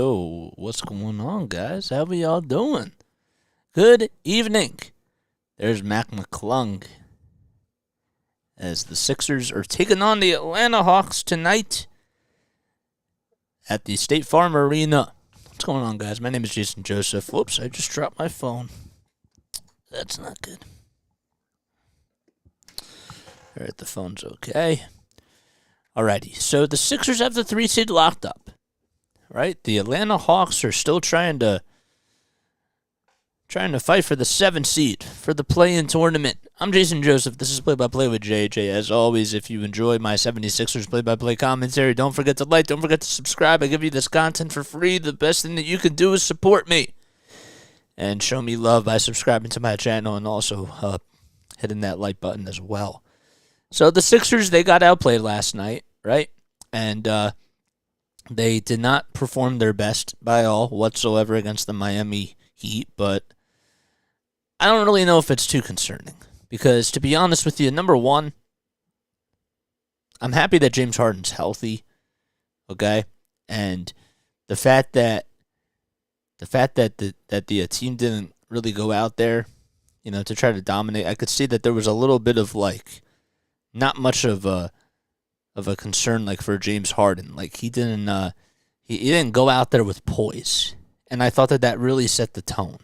Yo, what's going on, guys? How are y'all doing? Good evening. There's Mac McClung as the Sixers are taking on the Atlanta Hawks tonight at the State Farm Arena. What's going on, guys? My name is Jason Joseph. Whoops, I just dropped my phone. That's not good. All right, the phone's okay. Alrighty, so the Sixers have the 3 seed locked up. Right? The Atlanta Hawks are still trying to fight for the 7 seed for the play-in tournament. I'm Jason Joseph. This is Play-by-Play with JJ. As always, if you enjoy my 76ers play-by-play commentary, don't forget to like, don't forget to subscribe. I give you this content for free. The best thing that you can do is support me and show me love by subscribing to my channel and also hitting that like button as well. So the Sixers, they got outplayed last night, right? And they did not perform their best by all whatsoever against the Miami Heat, but I don't really know if it's too concerning. Because, to be honest with you, number one, I'm happy that James Harden's healthy, okay? And the fact that the team didn't really go out there, to try to dominate, I could see that there was a little bit of, not much of a concern for James Harden. He didn't he didn't go out there with poise, and I thought that really set the tone.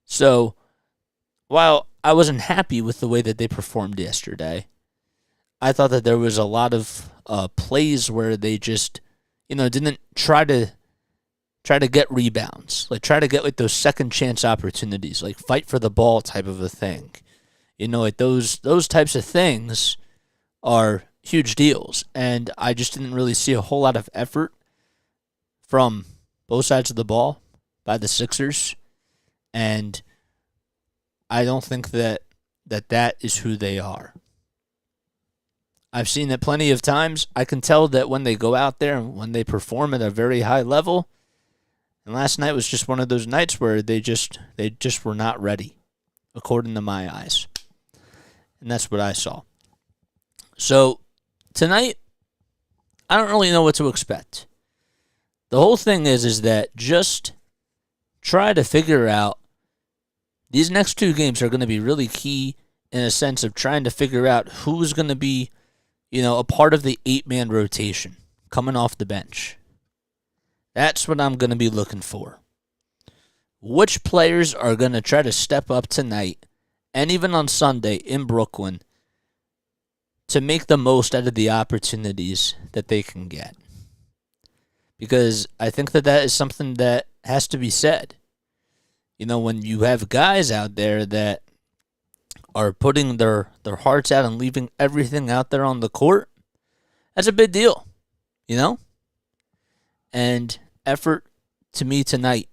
So while I wasn't happy with the way that they performed yesterday, I thought that there was a lot of plays where they just didn't try to get rebounds, like try to get like those second chance opportunities, like fight for the ball type of a thing. Like those types of things are huge deals, and I just didn't really see a whole lot of effort from both sides of the ball by the Sixers, and I don't think that is who they are. I've seen it plenty of times. I can tell that when they go out there and when they perform at a very high level, and last night was just one of those nights where they just were not ready, according to my eyes. And that's what I saw. So tonight, I don't really know what to expect. The whole thing is that just try to figure out, these next two games are going to be really key in a sense of trying to figure out who's going to be, a part of the 8-man rotation coming off the bench. That's what I'm going to be looking for. Which players are going to try to step up tonight and even on Sunday in Brooklyn to make the most out of the opportunities that they can get? Because I think that is something that has to be said. When you have guys out there that are putting their hearts out and leaving everything out there on the court, that's a big deal, And effort, to me, tonight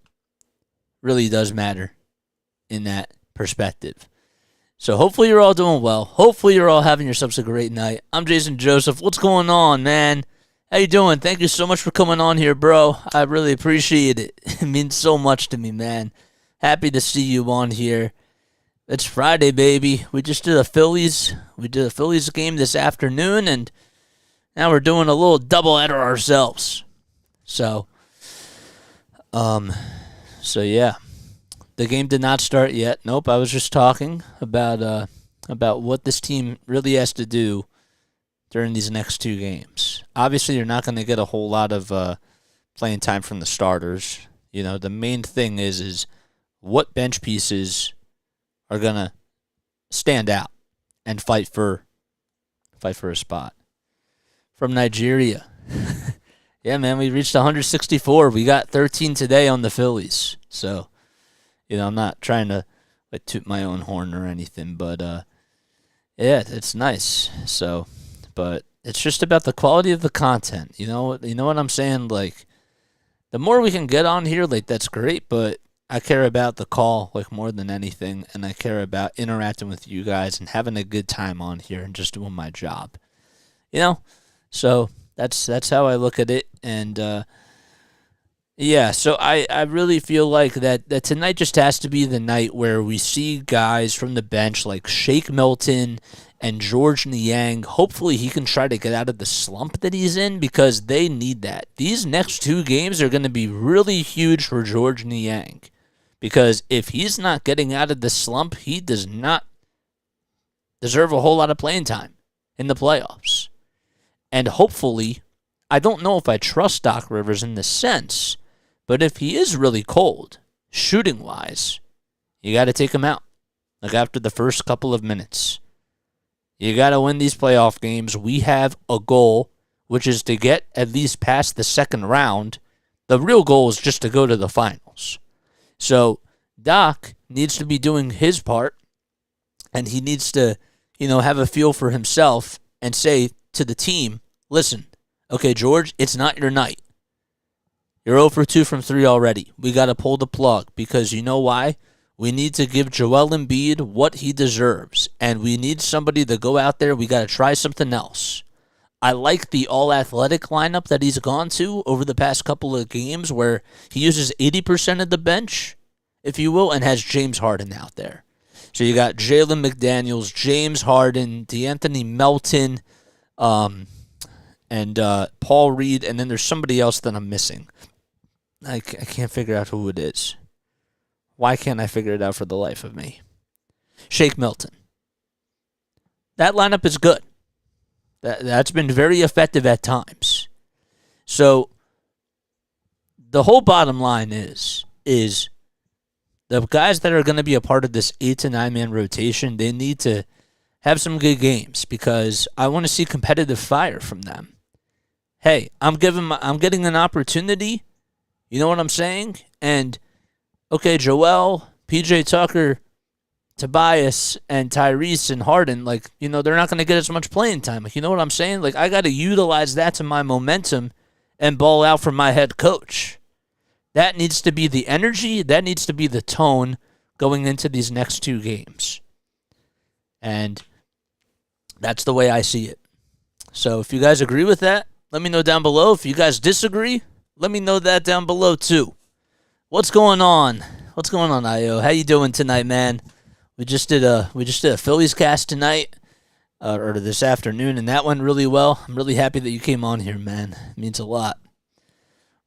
really does matter in that perspective. So hopefully you're all doing well. Hopefully you're all having yourselves a great night. I'm Jason Joseph. What's going on, man? How you doing? Thank you so much for coming on here, bro. I really appreciate it. It means so much to me, man. Happy to see you on here. It's Friday, baby. We just did a Phillies game this afternoon, and now we're doing a little doubleheader ourselves. So yeah. The game did not start yet. Nope, I was just talking about what this team really has to do during these next two games. Obviously, you're not going to get a whole lot of playing time from the starters. The main thing is what bench pieces are going to stand out and fight for a spot. From Nigeria. Yeah, man, we reached 164. We got 13 today on the Phillies. So, I'm not trying to toot my own horn or anything, but yeah, it's nice. So, but it's just about the quality of the content. You know what I'm saying? Like, the more we can get on here, that's great, but I care about the call more than anything, and I care about interacting with you guys and having a good time on here and just doing my job. So that's how I look at it, and yeah, so I really feel like that tonight just has to be the night where we see guys from the bench like Shake Milton and George Niang. Hopefully he can try to get out of the slump that he's in, because they need that. These next two games are going to be really huge for George Niang, because if he's not getting out of the slump, he does not deserve a whole lot of playing time in the playoffs. And hopefully, I don't know if I trust Doc Rivers in this sense, but if he is really cold, shooting-wise, you got to take him out. After the first couple of minutes. You got to win these playoff games. We have a goal, which is to get at least past the second round. The real goal is just to go to the finals. So Doc needs to be doing his part, and he needs to, have a feel for himself and say to the team, listen, okay, George, it's not your night. You're 0 for 2 from 3 already. We got to pull the plug, because you know why? We need to give Joel Embiid what he deserves, and we need somebody to go out there. We got to try something else. I like the all-athletic lineup that he's gone to over the past couple of games, where he uses 80% of the bench, if you will, and has James Harden out there. So you got Jalen McDaniels, James Harden, DeAnthony Melton, and Paul Reed, and then there's somebody else that I'm missing. I can't figure out who it is. Why can't I figure it out for the life of me? Shake Milton. That lineup is good. That's been very effective at times. So the whole bottom line is the guys that are going to be a part of this 8 to 9 man rotation, they need to have some good games, because I want to see competitive fire from them. hey, I'm getting an opportunity. You know what I'm saying? And okay, Joel, PJ Tucker, Tobias, and Tyrese and Harden, like, you know, they're not going to get as much playing time. Like, you know what I'm saying? Like, I got to utilize that to my momentum and ball out for my head coach. That needs to be the energy. That needs to be the tone going into these next two games. And that's the way I see it. So if you guys agree with that, let me know down below. If you guys disagree, let me know that down below too. What's going on? What's going on, Io? How you doing tonight, man? We just did a Phillies cast tonight, or this afternoon, and that went really well. I'm really happy that you came on here, man. It means a lot.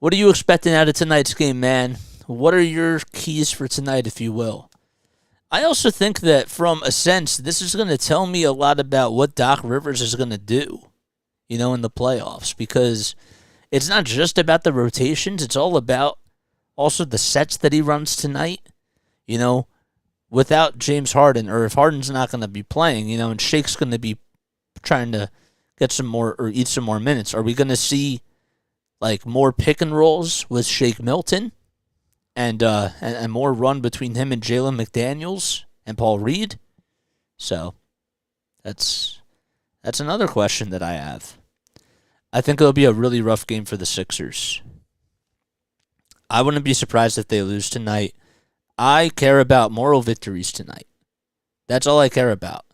What are you expecting out of tonight's game, man? What are your keys for tonight, if you will? I also think that, from a sense, this is going to tell me a lot about what Doc Rivers is going to do, you know, in the playoffs, because it's not just about the rotations. It's all about also the sets that he runs tonight, you know, without James Harden, or if Harden's not going to be playing, you know, and Shake's going to be trying to get some more or eat some more minutes. Are we going to see like more pick and rolls with Shake Milton and more run between him and Jalen McDaniels and Paul Reed? So that's another question that I have. I think it'll be a really rough game for the Sixers. I wouldn't be surprised if they lose tonight. I care about moral victories tonight. That's all I care about.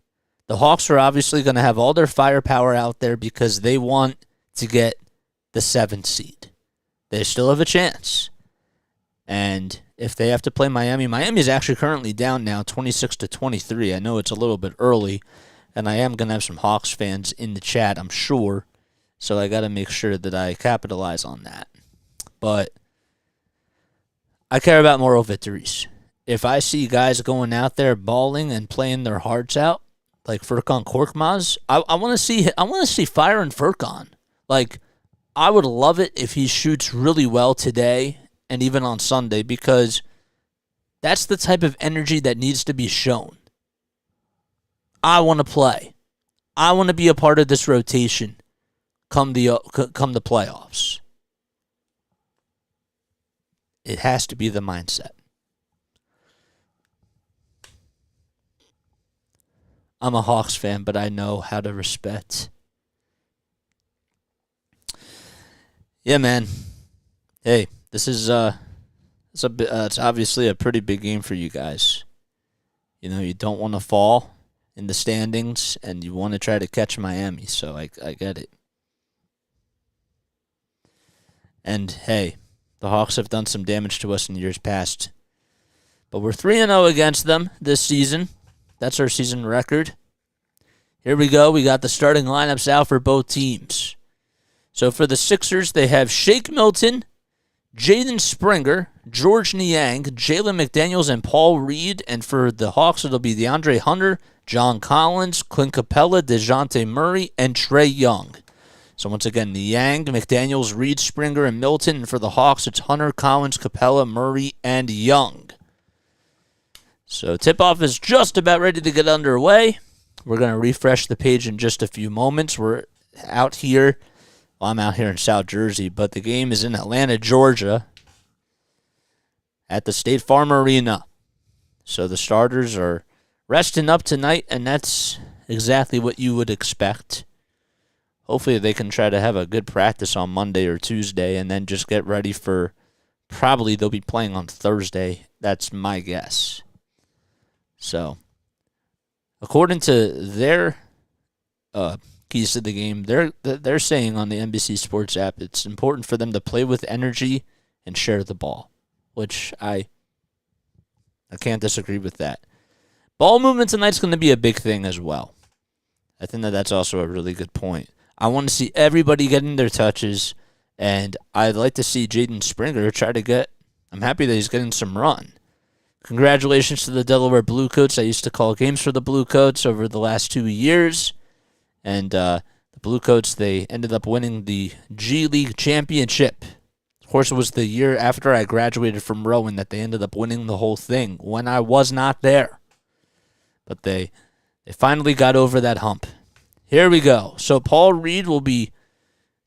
The Hawks are obviously going to have all their firepower out there because they want to get the 7th seed. They still have a chance. And if they have to play Miami, Miami's actually currently down now 26-23. I know it's a little bit early, and I am going to have some Hawks fans in the chat, I'm sure. So I got to make sure that I capitalize on that. But I care about moral victories. If I see guys going out there balling and playing their hearts out, like Furkan Korkmaz, I want to see fire in Furkan. Like, I would love it if he shoots really well today and even on Sunday, because that's the type of energy that needs to be shown. I want to play. I want to be a part of this rotation come the playoffs. It has to be the mindset. I'm a Hawks fan, but I know how to respect. Yeah, man. Hey, this is it's obviously a pretty big game for you guys. You know, you don't want to fall in the standings, and you want to try to catch Miami. So I get it. And hey, the Hawks have done some damage to us in years past, but we're 3-0 against them this season. That's our season record. Here we go. We got the starting lineups out for both teams. So for the Sixers, they have Shake Milton, Jaden Springer, George Niang, Jalen McDaniels, and Paul Reed. And for the Hawks, it'll be DeAndre Hunter, John Collins, Clint Capella, DeJounte Murray, and Trae Young. So once again, Niang, McDaniels, Reed, Springer, and Milton. And for the Hawks, it's Hunter, Collins, Capella, Murray, and Young. So tip-off is just about ready to get underway. We're going to refresh the page in just a few moments. We're out here. Well, I'm out here in South Jersey, but the game is in Atlanta, Georgia, at the State Farm Arena. So the starters are resting up tonight, and that's exactly what you would expect. Hopefully they can try to have a good practice on Monday or Tuesday and then just get ready for, probably they'll be playing on Thursday. That's my guess. So, according to their keys to the game, they're saying on the NBC Sports app it's important for them to play with energy and share the ball, which I can't disagree with that. Ball movement tonight's going to be a big thing as well. I think that's also a really good point. I want to see everybody getting their touches, and I'd like to see Jaden Springer try to get. I'm happy that he's getting some run. Congratulations to the Delaware Bluecoats. I used to call games for the Bluecoats over the last 2 years. And the Bluecoats, they ended up winning the G League championship. Of course, it was the year after I graduated from Rowan that they ended up winning the whole thing when I was not there. But they finally got over that hump. Here we go. So Paul Reed will be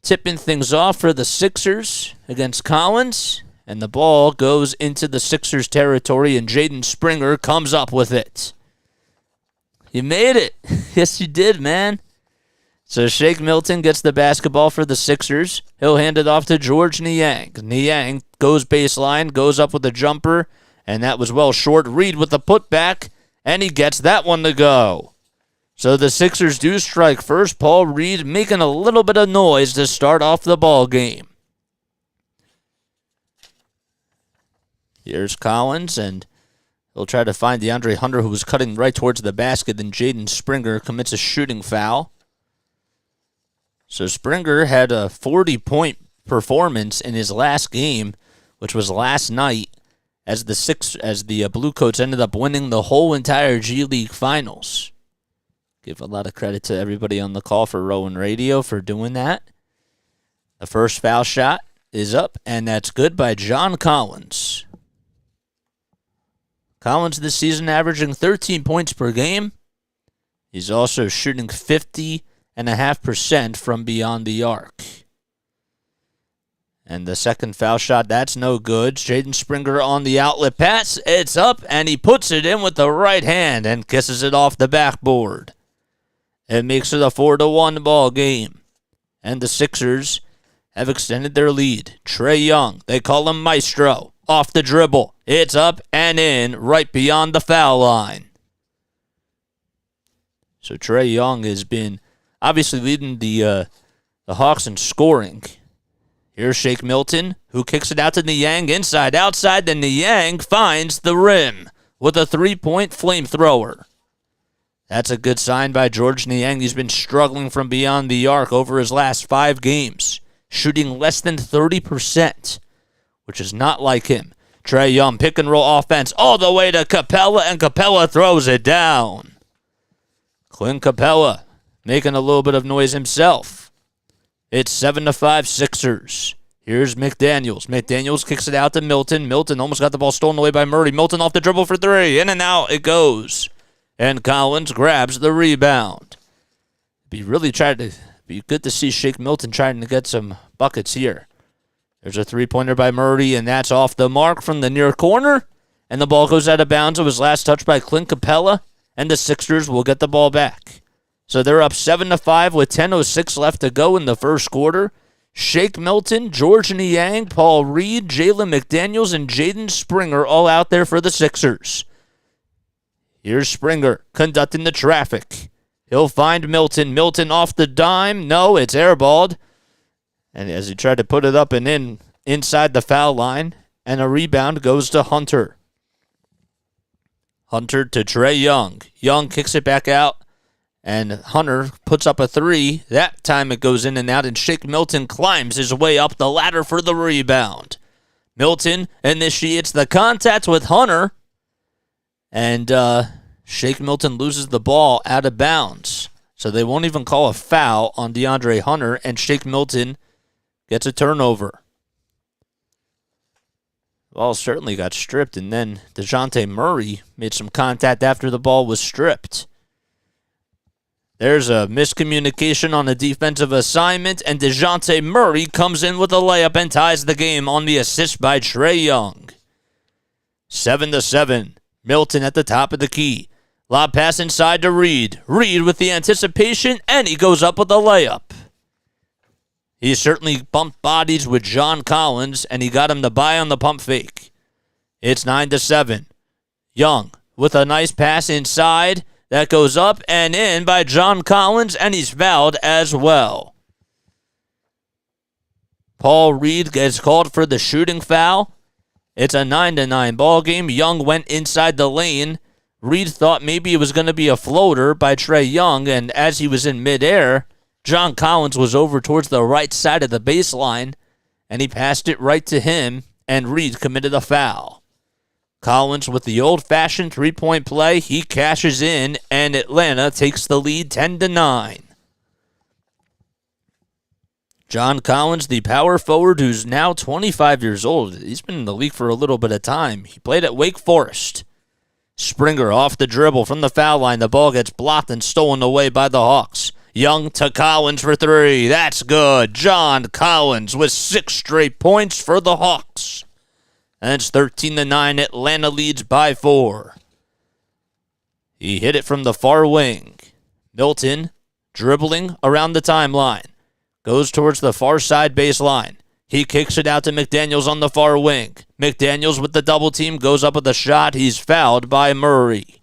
tipping things off for the Sixers against Collins. And the ball goes into the Sixers territory, and Jaden Springer comes up with it. You made it. Yes, you did, man. So Shake Milton gets the basketball for the Sixers. He'll hand it off to George Niang. Niang goes baseline, goes up with a jumper, and that was well short. Reed with the putback, and he gets that one to go. So the Sixers do strike first. Paul Reed making a little bit of noise to start off the ball game. Here's Collins, and he'll try to find DeAndre Hunter, who was cutting right towards the basket, and Jaden Springer commits a shooting foul. So Springer had a 40-point performance in his last game, which was last night, as the Bluecoats ended up winning the whole entire G League Finals. Give a lot of credit to everybody on the call for Rowan Radio for doing that. The first foul shot is up, and that's good by John Collins. Collins this season averaging 13 points per game. He's also shooting 50.5% from beyond the arc. And the second foul shot, that's no good. Jaden Springer on the outlet pass. It's up, and he puts it in with the right hand and kisses it off the backboard. It makes it a 4-1 ball game. And the Sixers have extended their lead. Trae Young, they call him Maestro. Off the dribble. It's up and in right beyond the foul line. So Trae Young has been obviously leading the Hawks in scoring. Here's Shake Milton, who kicks it out to Niang inside, outside. Then Niang finds the rim with a three-point flamethrower. That's a good sign by George Niang. He's been struggling from beyond the arc over his last 5 games, shooting less than 30%. Which is not like him. Trae Young, pick and roll offense all the way to Capella, and Capella throws it down. Clint Capella making a little bit of noise himself. It's 7-5 Sixers. Here's McDaniels. McDaniels kicks it out to Milton. Milton almost got the ball stolen away by Murray. Milton off the dribble for 3. In and out it goes. And Collins grabs the rebound. Be good to see Shake Milton trying to get some buckets here. There's a three-pointer by Murray, and that's off the mark from the near corner. And the ball goes out of bounds. It was last touched by Clint Capella, and the Sixers will get the ball back. So they're up 7-5 with 10:06 left to go in the first quarter. Shake Milton, George Niang, Paul Reed, Jalen McDaniels, and Jaden Springer all out there for the Sixers. Here's Springer conducting the traffic. He'll find Milton. Milton off the dime. No, it's airballed. And as he tried to put it up and in inside the foul line, and a rebound goes to Hunter. Hunter to Trae Young. Young kicks it back out, and Hunter puts up a 3. That time it goes in and out, and Shake Milton climbs his way up the ladder for the rebound. Milton initiates the contact with Hunter, and Shake Milton loses the ball out of bounds. So they won't even call a foul on DeAndre Hunter, and Shake Milton gets a turnover. Ball certainly got stripped, and then DeJounte Murray made some contact after the ball was stripped. There's a miscommunication on a defensive assignment, and DeJounte Murray comes in with a layup and ties the game on the assist by Trae Young. 7-7. Milton at the top of the key. Lob pass inside to Reed. Reed with the anticipation, and he goes up with a layup. He certainly bumped bodies with John Collins, and he got him to buy on the pump fake. It's 9-7. Young with a nice pass inside. That goes up and in by John Collins, and he's fouled as well. Paul Reed gets called for the shooting foul. It's a 9-9 ball game. Young went inside the lane. Reed thought maybe it was going to be a floater by Trae Young, and as he was in midair, John Collins was over towards the right side of the baseline, and he passed it right to him, and Reed committed a foul. Collins with the old-fashioned three-point play. He cashes in, and Atlanta takes the lead 10-9. John Collins, the power forward who's now 25 years old. He's been in the league for a little bit of time. He played at Wake Forest. Springer off the dribble from the foul line. The ball gets blocked and stolen away by the Hawks. Young to Collins for three. That's good. John Collins with 6 straight points for the Hawks. And it's 13-9. Atlanta leads by 4. He hit it from the far wing. Milton dribbling around the timeline. Goes towards the far side baseline. He kicks it out to McDaniels on the far wing. McDaniels with the double team goes up with a shot. He's fouled by Murray.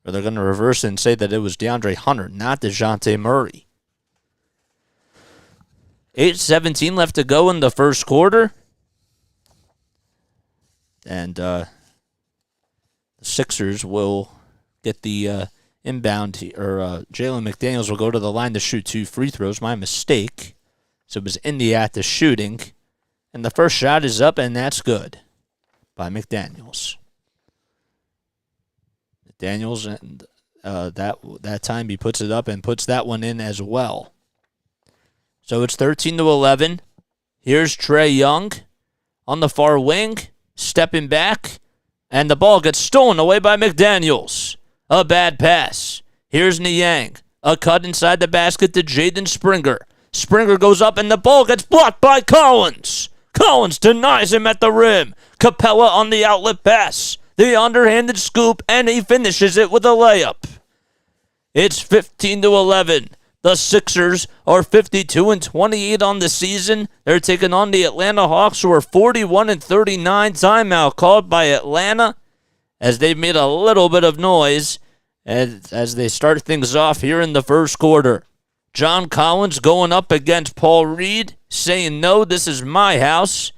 Or they're going to reverse it and say that it was DeAndre Hunter, not DeJounte Murray. 8:17 left to go in the first quarter. And the Sixers will get the inbound, or Jalen McDaniels will go to the line to shoot 2 free throws. My mistake. So it was in the act of shooting. And the first shot is up, and that's good by McDaniels. McDaniels, and that time he puts it up and puts that one in as well. So it's 13-11. Here's Trae Young on the far wing, stepping back, and the ball gets stolen away by McDaniels. A bad pass. Here's Niang. A cut inside the basket to Jaden Springer. Springer goes up, and the ball gets blocked by Collins. Collins denies him at the rim. Capella on the outlet pass. The underhanded scoop, and he finishes it with a layup. It's 15-11. The Sixers are 52-28 on the season. They're taking on the Atlanta Hawks, who are 41-39. Timeout called by Atlanta as they've made a little bit of noise as they start things off here in the first quarter. John Collins going up against Paul Reed, saying, "No, this is my house."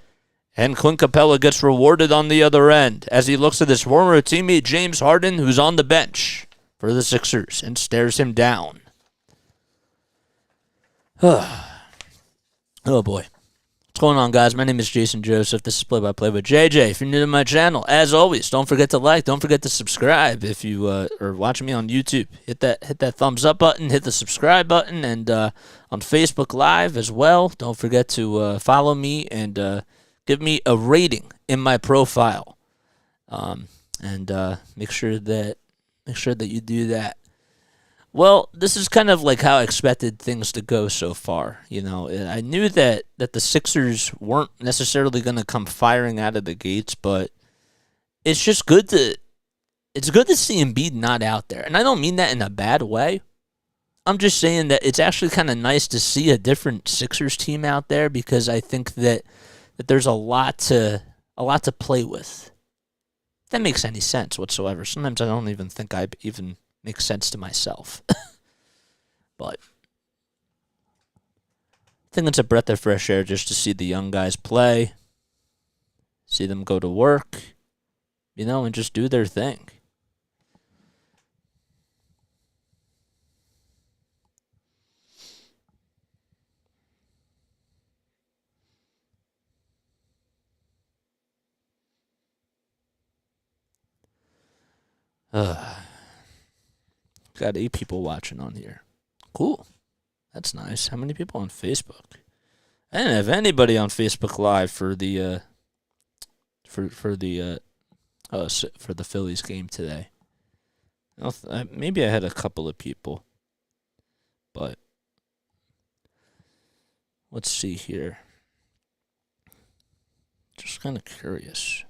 And Clint Capella gets rewarded on the other end as he looks at his former teammate James Harden, who's on the bench for the Sixers, and stares him down. Oh, boy. What's going on, guys? My name is Jason Joseph. This is Play-by-Play with JJ. If you're new to my channel, as always, don't forget to like. Don't forget to subscribe. If you are watching me on YouTube, hit that thumbs up button, hit the subscribe button, and on Facebook Live as well. Don't forget to follow me and give me a rating in my profile, and make sure that you do that. Well, this is kind of like how I expected things to go so far. You know, I knew that the Sixers weren't necessarily going to come firing out of the gates, but it's just good to see Embiid not out there. And I don't mean that in a bad way. I'm just saying that it's actually kind of nice to see a different Sixers team out there, because I think that there's a lot to play with. If that makes any sense whatsoever. Sometimes I don't even think I even make sense to myself. But I think it's a breath of fresh air just to see the young guys play, see them go to work, and just do their thing. Got 8 people watching on here. Cool. That's nice. How many people on Facebook? I didn't have anybody on Facebook Live for the Phillies game today. Maybe I had a couple of people, but let's see here. Just kind of curious.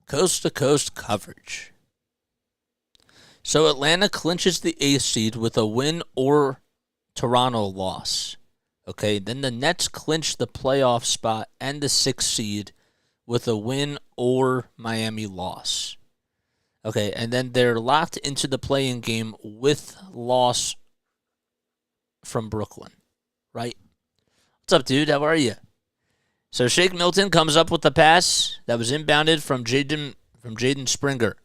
Coast-to-coast coverage. So Atlanta clinches the 8th seed with a win or Toronto loss. Okay, then the Nets clinch the playoff spot and the 6th seed with a win or Miami loss. Okay, and then they're locked into the play-in game with loss from Brooklyn, right? What's up, dude? How are you? So Shake Milton comes up with the pass that was inbounded from Jaden Springer.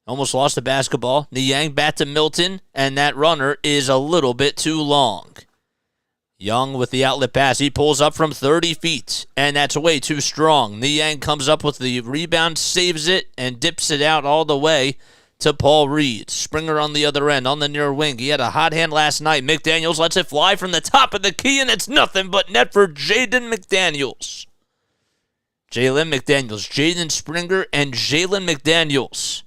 Almost lost the basketball. Niang back to Milton, and that runner is a little bit too long. Young with the outlet pass. He pulls up from 30 feet, and that's way too strong. Niang comes up with the rebound, saves it, and dips it out all the way to Paul Reed. Springer on the other end, on the near wing. He had a hot hand last night. McDaniels lets it fly from the top of the key, and it's nothing but net for Jaden McDaniels. Jaden Springer, and Jalen McDaniels.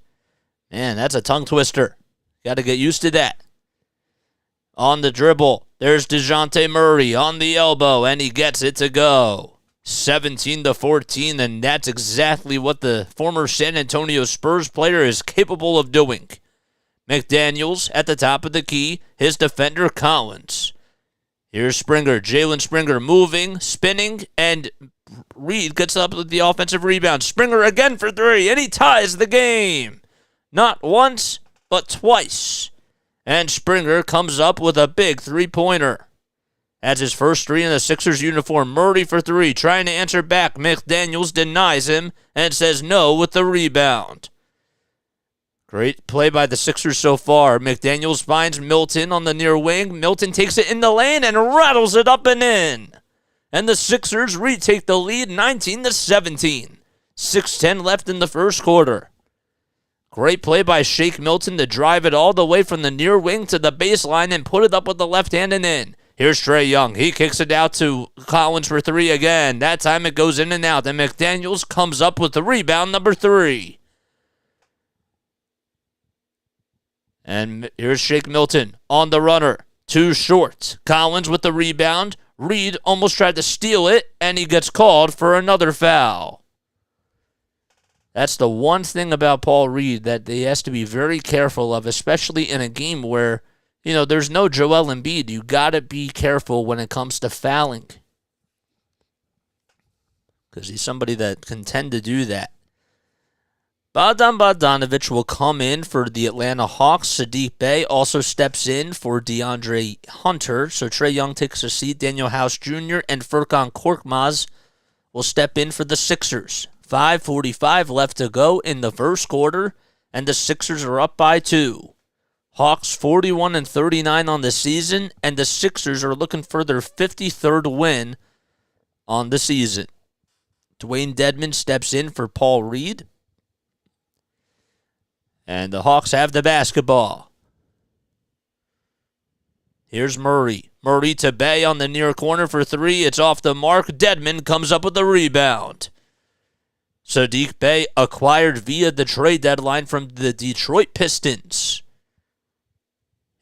Man, that's a tongue twister. Got to get used to that. On the dribble, there's DeJounte Murray on the elbow, and he gets it to go. 17-14, and that's exactly what the former San Antonio Spurs player is capable of doing. McDaniels at the top of the key, his defender Collins. Here's Springer, Jalen Springer moving, spinning, and Reed gets up with the offensive rebound. Springer again for three, and he ties the game. Not once, but twice. And Springer comes up with a big three-pointer. That's his first three in the Sixers uniform. Murray for three, trying to answer back. McDaniels denies him and says no with the rebound. Great play by the Sixers so far. McDaniels finds Milton on the near wing. Milton takes it in the lane and rattles it up and in. And the Sixers retake the lead 19-17. 6:10 left in the first quarter. Great play by Shake Milton to drive it all the way from the near wing to the baseline and put it up with the left hand and in. Here's Trae Young. He kicks it out to Collins for three again. That time it goes in and out. And McDaniels comes up with the rebound, number three. And here's Shake Milton on the runner. Too short. Collins with the rebound. Reed almost tried to steal it, and he gets called for another foul. That's the one thing about Paul Reed that he has to be very careful of, especially in a game where, there's no Joel Embiid. You got to be careful when it comes to fouling, because he's somebody that can tend to do that. Bogdanović will come in for the Atlanta Hawks. Saddiq Bey also steps in for DeAndre Hunter. So Trae Young takes a seat. Daniel House Jr. and Furkan Korkmaz will step in for the Sixers. 5:45 left to go in the first quarter, and the Sixers are up by 2. Hawks 41-39 on the season, and the Sixers are looking for their 53rd win on the season. Dwayne Dedmon steps in for Paul Reed. And the Hawks have the basketball. Here's Murray. Murray to Bey on the near corner for three. It's off the mark. Dedmon comes up with the rebound. Saddiq Bey acquired via the trade deadline from the Detroit Pistons.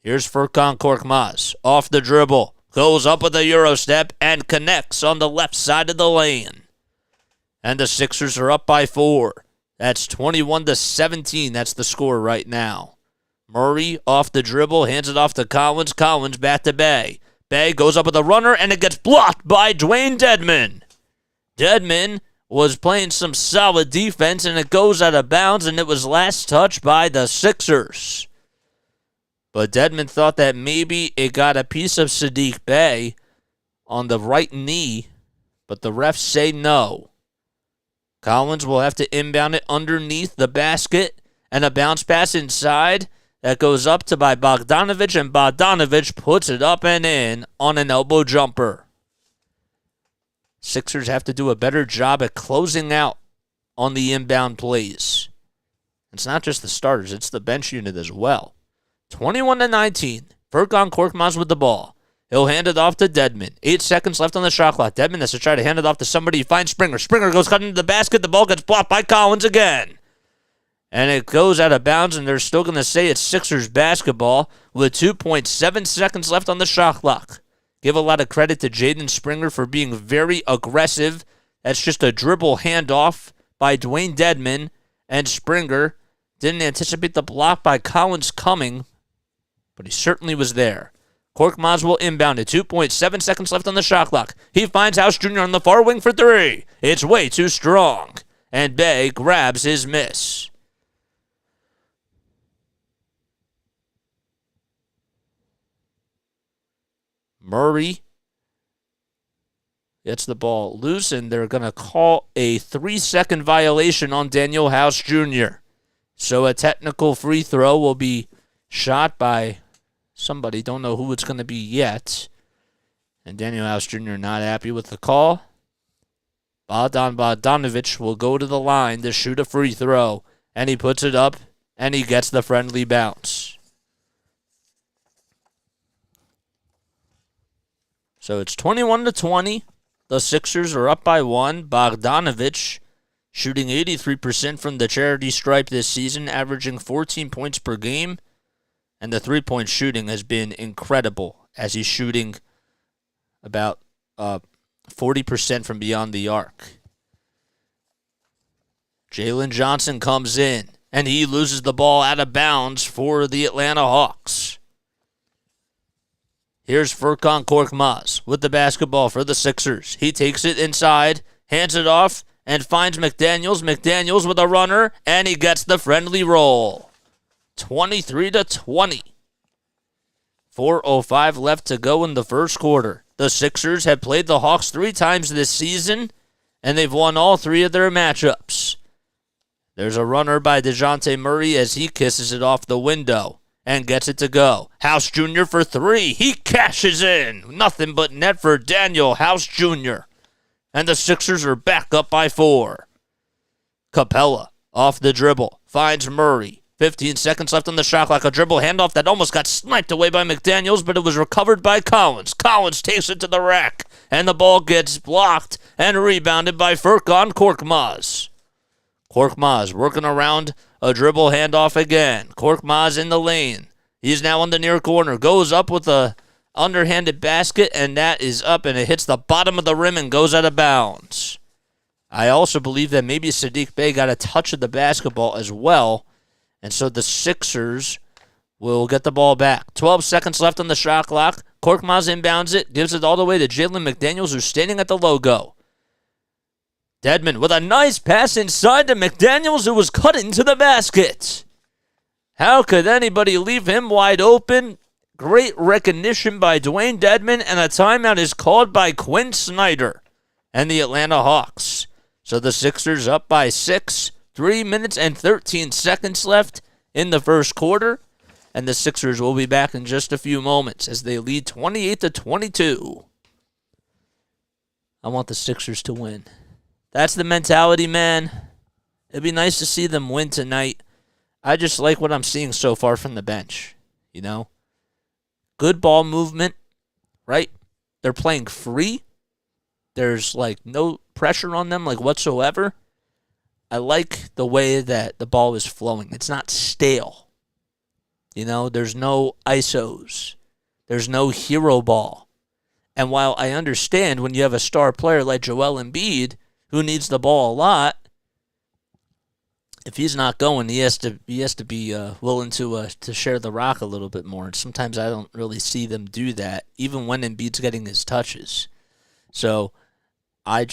Here's Furkan Korkmaz. Off the dribble. Goes up with a Euro step and connects on the left side of the lane. And the Sixers are up by 4. That's 21-17. That's the score right now. Murray off the dribble, hands it off to Collins. Collins back to Bey. Bey goes up with a runner, and it gets blocked by Dwayne Dedmon. Dedmon was playing some solid defense, and it goes out of bounds, and it was last touched by the Sixers. But Dedmon thought that maybe it got a piece of Saddiq Bey on the right knee, but the refs say no. Collins will have to inbound it underneath the basket, and a bounce pass inside that goes up to by Bogdanović, and Bogdanović puts it up and in on an elbow jumper. Sixers have to do a better job at closing out on the inbound plays. It's not just the starters, it's the bench unit as well. 21-19. Furkan Korkmaz with the ball. He'll hand it off to Dedmon. 8 seconds left on the shot clock. Dedmon has to try to hand it off to somebody. He finds Springer. Springer goes cutting into the basket. The ball gets blocked by Collins again. And it goes out of bounds, and they're still going to say it's Sixers basketball with 2.7 seconds left on the shot clock. Give a lot of credit to Jaden Springer for being very aggressive. That's just a dribble handoff by Dwayne Dedmon, and Springer didn't anticipate the block by Collins coming, but he certainly was there. Korkmaz will inbound it. 2.7 seconds left on the shot clock. He finds House Jr. on the far wing for three. It's way too strong, and Bey grabs his miss. Murray gets the ball loose, and they're going to call a 3-second violation on Daniel House Jr. So a technical free throw will be shot by somebody. Don't know who it's going to be yet. And Daniel House Jr. not happy with the call. Bogdanović will go to the line to shoot a free throw, and he puts it up and he gets the friendly bounce. So it's 21-20. The Sixers are up by 1. Bogdanovich shooting 83% from the charity stripe this season, averaging 14 points per game. And the three-point shooting has been incredible, as he's shooting about 40% from beyond the arc. Jalen Johnson comes in, and he loses the ball out of bounds for the Atlanta Hawks. Here's Furkan Korkmaz with the basketball for the Sixers. He takes it inside, hands it off, and finds McDaniels. McDaniels with a runner, and he gets the friendly roll. 23-20. 4:05 left to go in the first quarter. The Sixers have played the Hawks 3 times this season, and they've won all 3 of their matchups. There's a runner by DeJounte Murray as he kisses it off the window and gets it to go. House Jr. for 3. He cashes in. Nothing but net for Daniel House Jr. And the Sixers are back up by 4. Capella off the dribble. Finds Murray. 15 seconds left on the shot clock. A dribble handoff that almost got sniped away by McDaniels, but it was recovered by Collins. Collins takes it to the rack, and the ball gets blocked and rebounded by Furkan Korkmaz. Korkmaz working around a dribble handoff again. Korkmaz in the lane. He's now on the near corner. Goes up with a underhanded basket, and that is up, and it hits the bottom of the rim and goes out of bounds. I also believe that maybe Saddiq Bey got a touch of the basketball as well, and so the Sixers will get the ball back. 12 seconds left on the shot clock. Korkmaz inbounds it, gives it all the way to Jalen McDaniels, who's standing at the logo. Dedmon with a nice pass inside to McDaniels, who was cut into the basket. How could anybody leave him wide open? Great recognition by Dwayne Dedmon, and a timeout is called by Quinn Snyder and the Atlanta Hawks. So the Sixers up by 6, 3 minutes and 13 seconds left in the first quarter, and the Sixers will be back in just a few moments as they lead 28-22. I want the Sixers to win. That's the mentality, man. It'd be nice to see them win tonight. I just like what I'm seeing so far from the bench, you know? Good ball movement, right? They're playing free. There's, no pressure on them, whatsoever. I like the way that the ball is flowing. It's not stale. You know, there's no ISOs. There's no hero ball. And while I understand when you have a star player like Joel Embiid, who needs the ball a lot, if he's not going, he has to be willing to share the rock a little bit more. And sometimes I don't really see them do that, even when Embiid's getting his touches. So I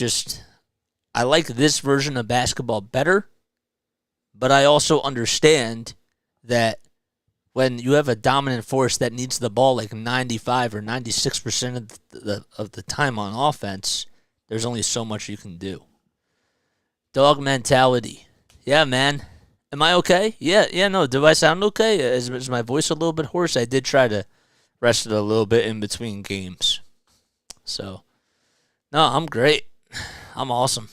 like this version of basketball better, but I also understand that when you have a dominant force that needs the ball 95 or 96% of the time on offense, there's only so much you can do. Dog mentality. Yeah, man. Am I okay? Yeah, no. Do I sound okay? Is my voice a little bit hoarse? I did try to rest it a little bit in between games. So, no, I'm great. I'm awesome.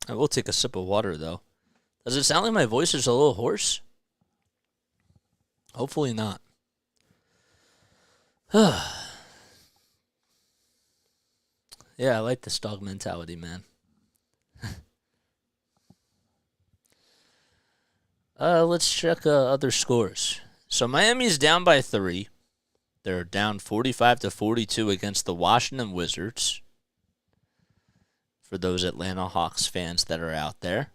I will take a sip of water, though. Does it sound like my voice is a little hoarse? Hopefully not. Yeah, I like this dog mentality, man. Let's check other scores. So Miami's down by 3. They're down 45-42 against the Washington Wizards. For those Atlanta Hawks fans that are out there.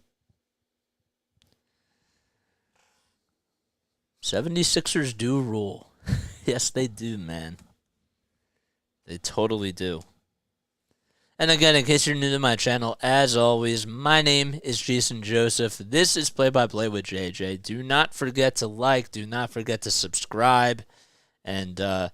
76ers do rule. Yes, they do, man. They totally do. And again, in case you're new to my channel, as always, my name is Jason Joseph. This is Play by Play with JJ. Do not forget to like. Do not forget to subscribe. And, I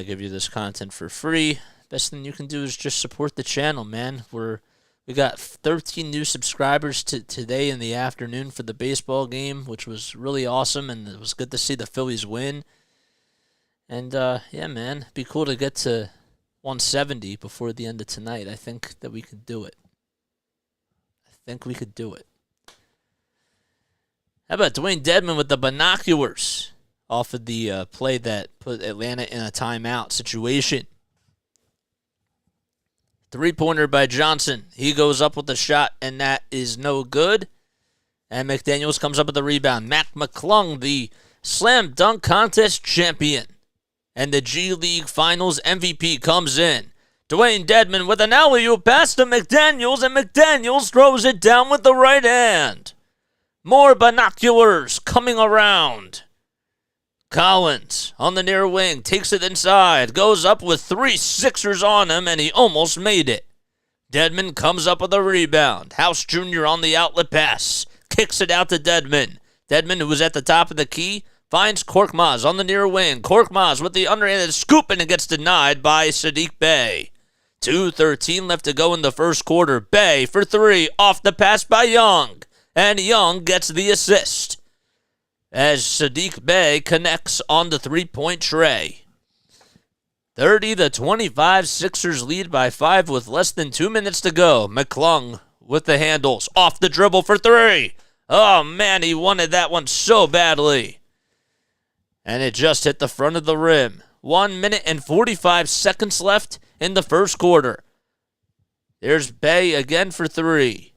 give you this content for free. Best thing you can do is just support the channel, man. We got 13 new subscribers today in the afternoon for the baseball game, which was really awesome, and it was good to see the Phillies win. And, yeah, man, it'd be cool to get to 170 before the end of tonight. I think that we could do it. think we could do it. How about Dwayne Dedmon with the binoculars off of the play that put Atlanta in a timeout situation? Three-pointer by Johnson. He goes up with a shot, and that is no good. And McDaniels comes up with the rebound. Mac McClung, the slam dunk contest champion and the G League Finals MVP, comes in. Dwayne Dedmon with an alley-oop pass to McDaniels, and McDaniels throws it down with the right hand. More binoculars coming around. Collins on the near wing, takes it inside, goes up with 3 Sixers on him, and he almost made it. Dedmon comes up with a rebound. House Jr. on the outlet pass, kicks it out to Dedmon. Dedmon, who was at the top of the key, finds Korkmaz on the near wing. Korkmaz with the underhanded scoop, and it gets denied by Sadiq Bey. 2:13 left to go in the first quarter. Bey for 3, off the pass by Young, and Young gets the assist as Sadiq Bey connects on the three-point tray. 30-25, Sixers lead by 5 with less than 2 minutes to go. McClung with the handles, off the dribble for 3. Oh, man, he wanted that one so badly. And it just hit the front of the rim. 1 minute and 45 seconds left in the first quarter. There's Bey again for 3.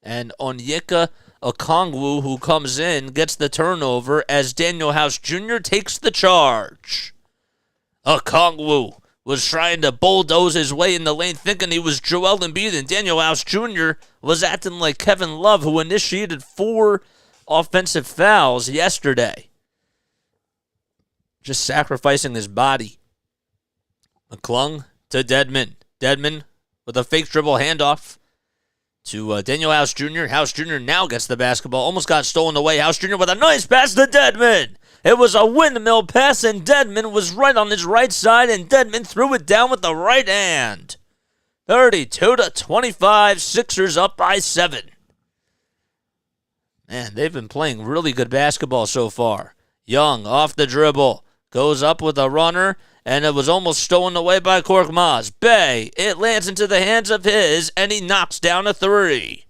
And Onyeka Okongwu, who comes in, gets the turnover as Daniel House Jr. takes the charge. Okongwu was trying to bulldoze his way in the lane, thinking he was Joel Embiid, and Daniel House Jr. was acting like Kevin Love, who initiated 4 offensive fouls yesterday. Just sacrificing his body. McClung to Dedmon. Dedmon with a fake dribble handoff to Daniel House Jr. House Jr. now gets the basketball. Almost got stolen away. House Jr. with a nice pass to Dedmon. It was a windmill pass, and Dedmon was right on his right side, and Dedmon threw it down with the right hand. 32-25, Sixers up by 7. Man, they've been playing really good basketball so far. Young off the dribble. Goes up with a runner, and it was almost stolen away by Korkmaz. Bey, it lands into the hands of his, and he knocks down a 3.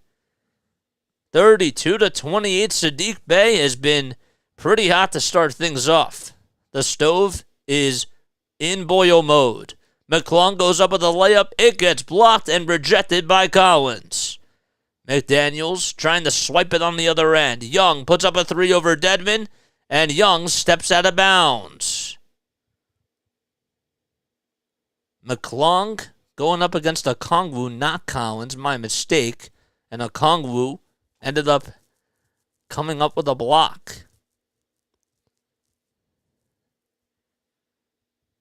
32-28, Sadiq Bey has been pretty hot to start things off. The stove is in boil mode. McClung goes up with a layup. It gets blocked and rejected by Collins. McDaniels trying to swipe it on the other end. Young puts up a 3 over Dedmon, and Young steps out of bounds. McClung going up against Okongwu, not Collins, my mistake. And Okongwu ended up coming up with a block.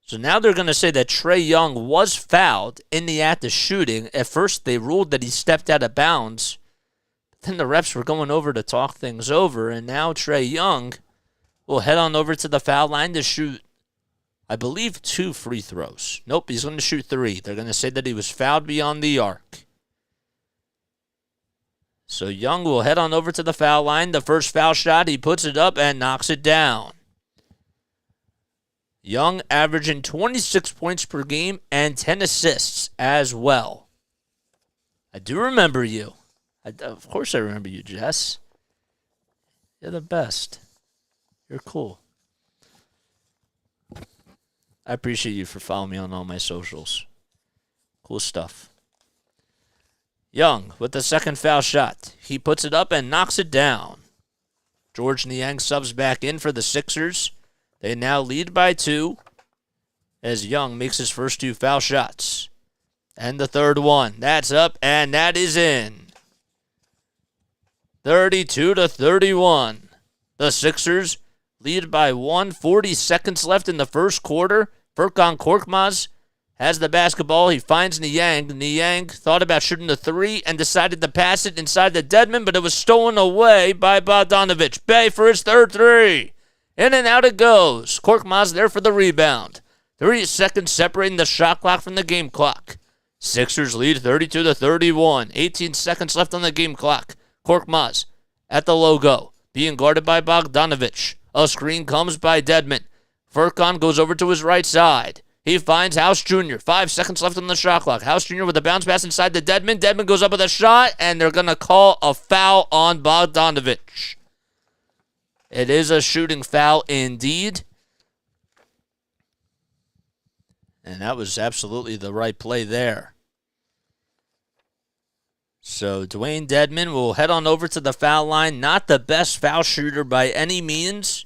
So now they're going to say that Trae Young was fouled in the act of shooting. At first they ruled that he stepped out of bounds. But then the refs were going over to talk things over, and now Trae Young will head on over to the foul line to shoot, I believe, 2 free throws. Nope, he's going to shoot 3. They're going to say that he was fouled beyond the arc. So Young will head on over to the foul line. The first foul shot, he puts it up and knocks it down. Young averaging 26 points per game and 10 assists as well. I do remember you. Of course I remember you, Jess. You're the best. You're cool. I appreciate you for following me on all my socials. Cool stuff. Young with the second foul shot. He puts it up and knocks it down. George Niang subs back in for the Sixers. They now lead by 2 as Young makes his first 2 foul shots. And the third one. That's up, and that is in. 32-31. The Sixers lead by 1. 40 seconds left in the first quarter. Furkan Korkmaz has the basketball. He finds Niang. Niang thought about shooting the 3 and decided to pass it inside the Dedmon, but it was stolen away by Bogdanovic. Bey for his third 3. In and out it goes. Korkmaz there for the rebound. 3 seconds separating the shot clock from the game clock. Sixers lead 32-31. 18 seconds left on the game clock. Korkmaz at the logo, being guarded by Bogdanovic. A screen comes by Dedmon. Furkan goes over to his right side. He finds House Jr. 5 seconds left on the shot clock. House Jr. with a bounce pass inside to Dedmon. Dedmon goes up with a shot, and they're going to call a foul on Bogdanovich. It is a shooting foul indeed. And that was absolutely the right play there. So Dwayne Dedmon will head on over to the foul line. Not the best foul shooter by any means,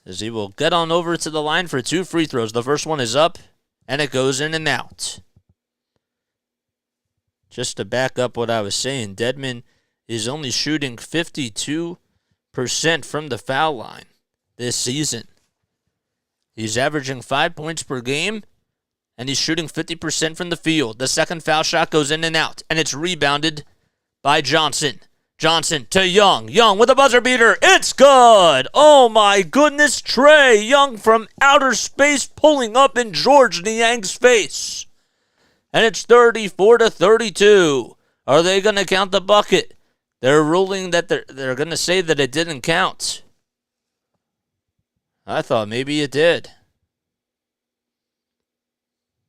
as he will get on over to the line for 2 free throws. The first one is up, and it goes in and out. Just to back up what I was saying, Dedmon is only shooting 52% from the foul line this season. He's averaging 5 points per game, and he's shooting 50% from the field. The second foul shot goes in and out, and it's rebounded by Johnson. Johnson to Young. Young with a buzzer beater. It's good. Oh, my goodness. Trae Young from outer space pulling up in George Niang's face. And it's 34-32. Are they going to count the bucket? They're ruling that they're going to say that it didn't count. I thought maybe it did.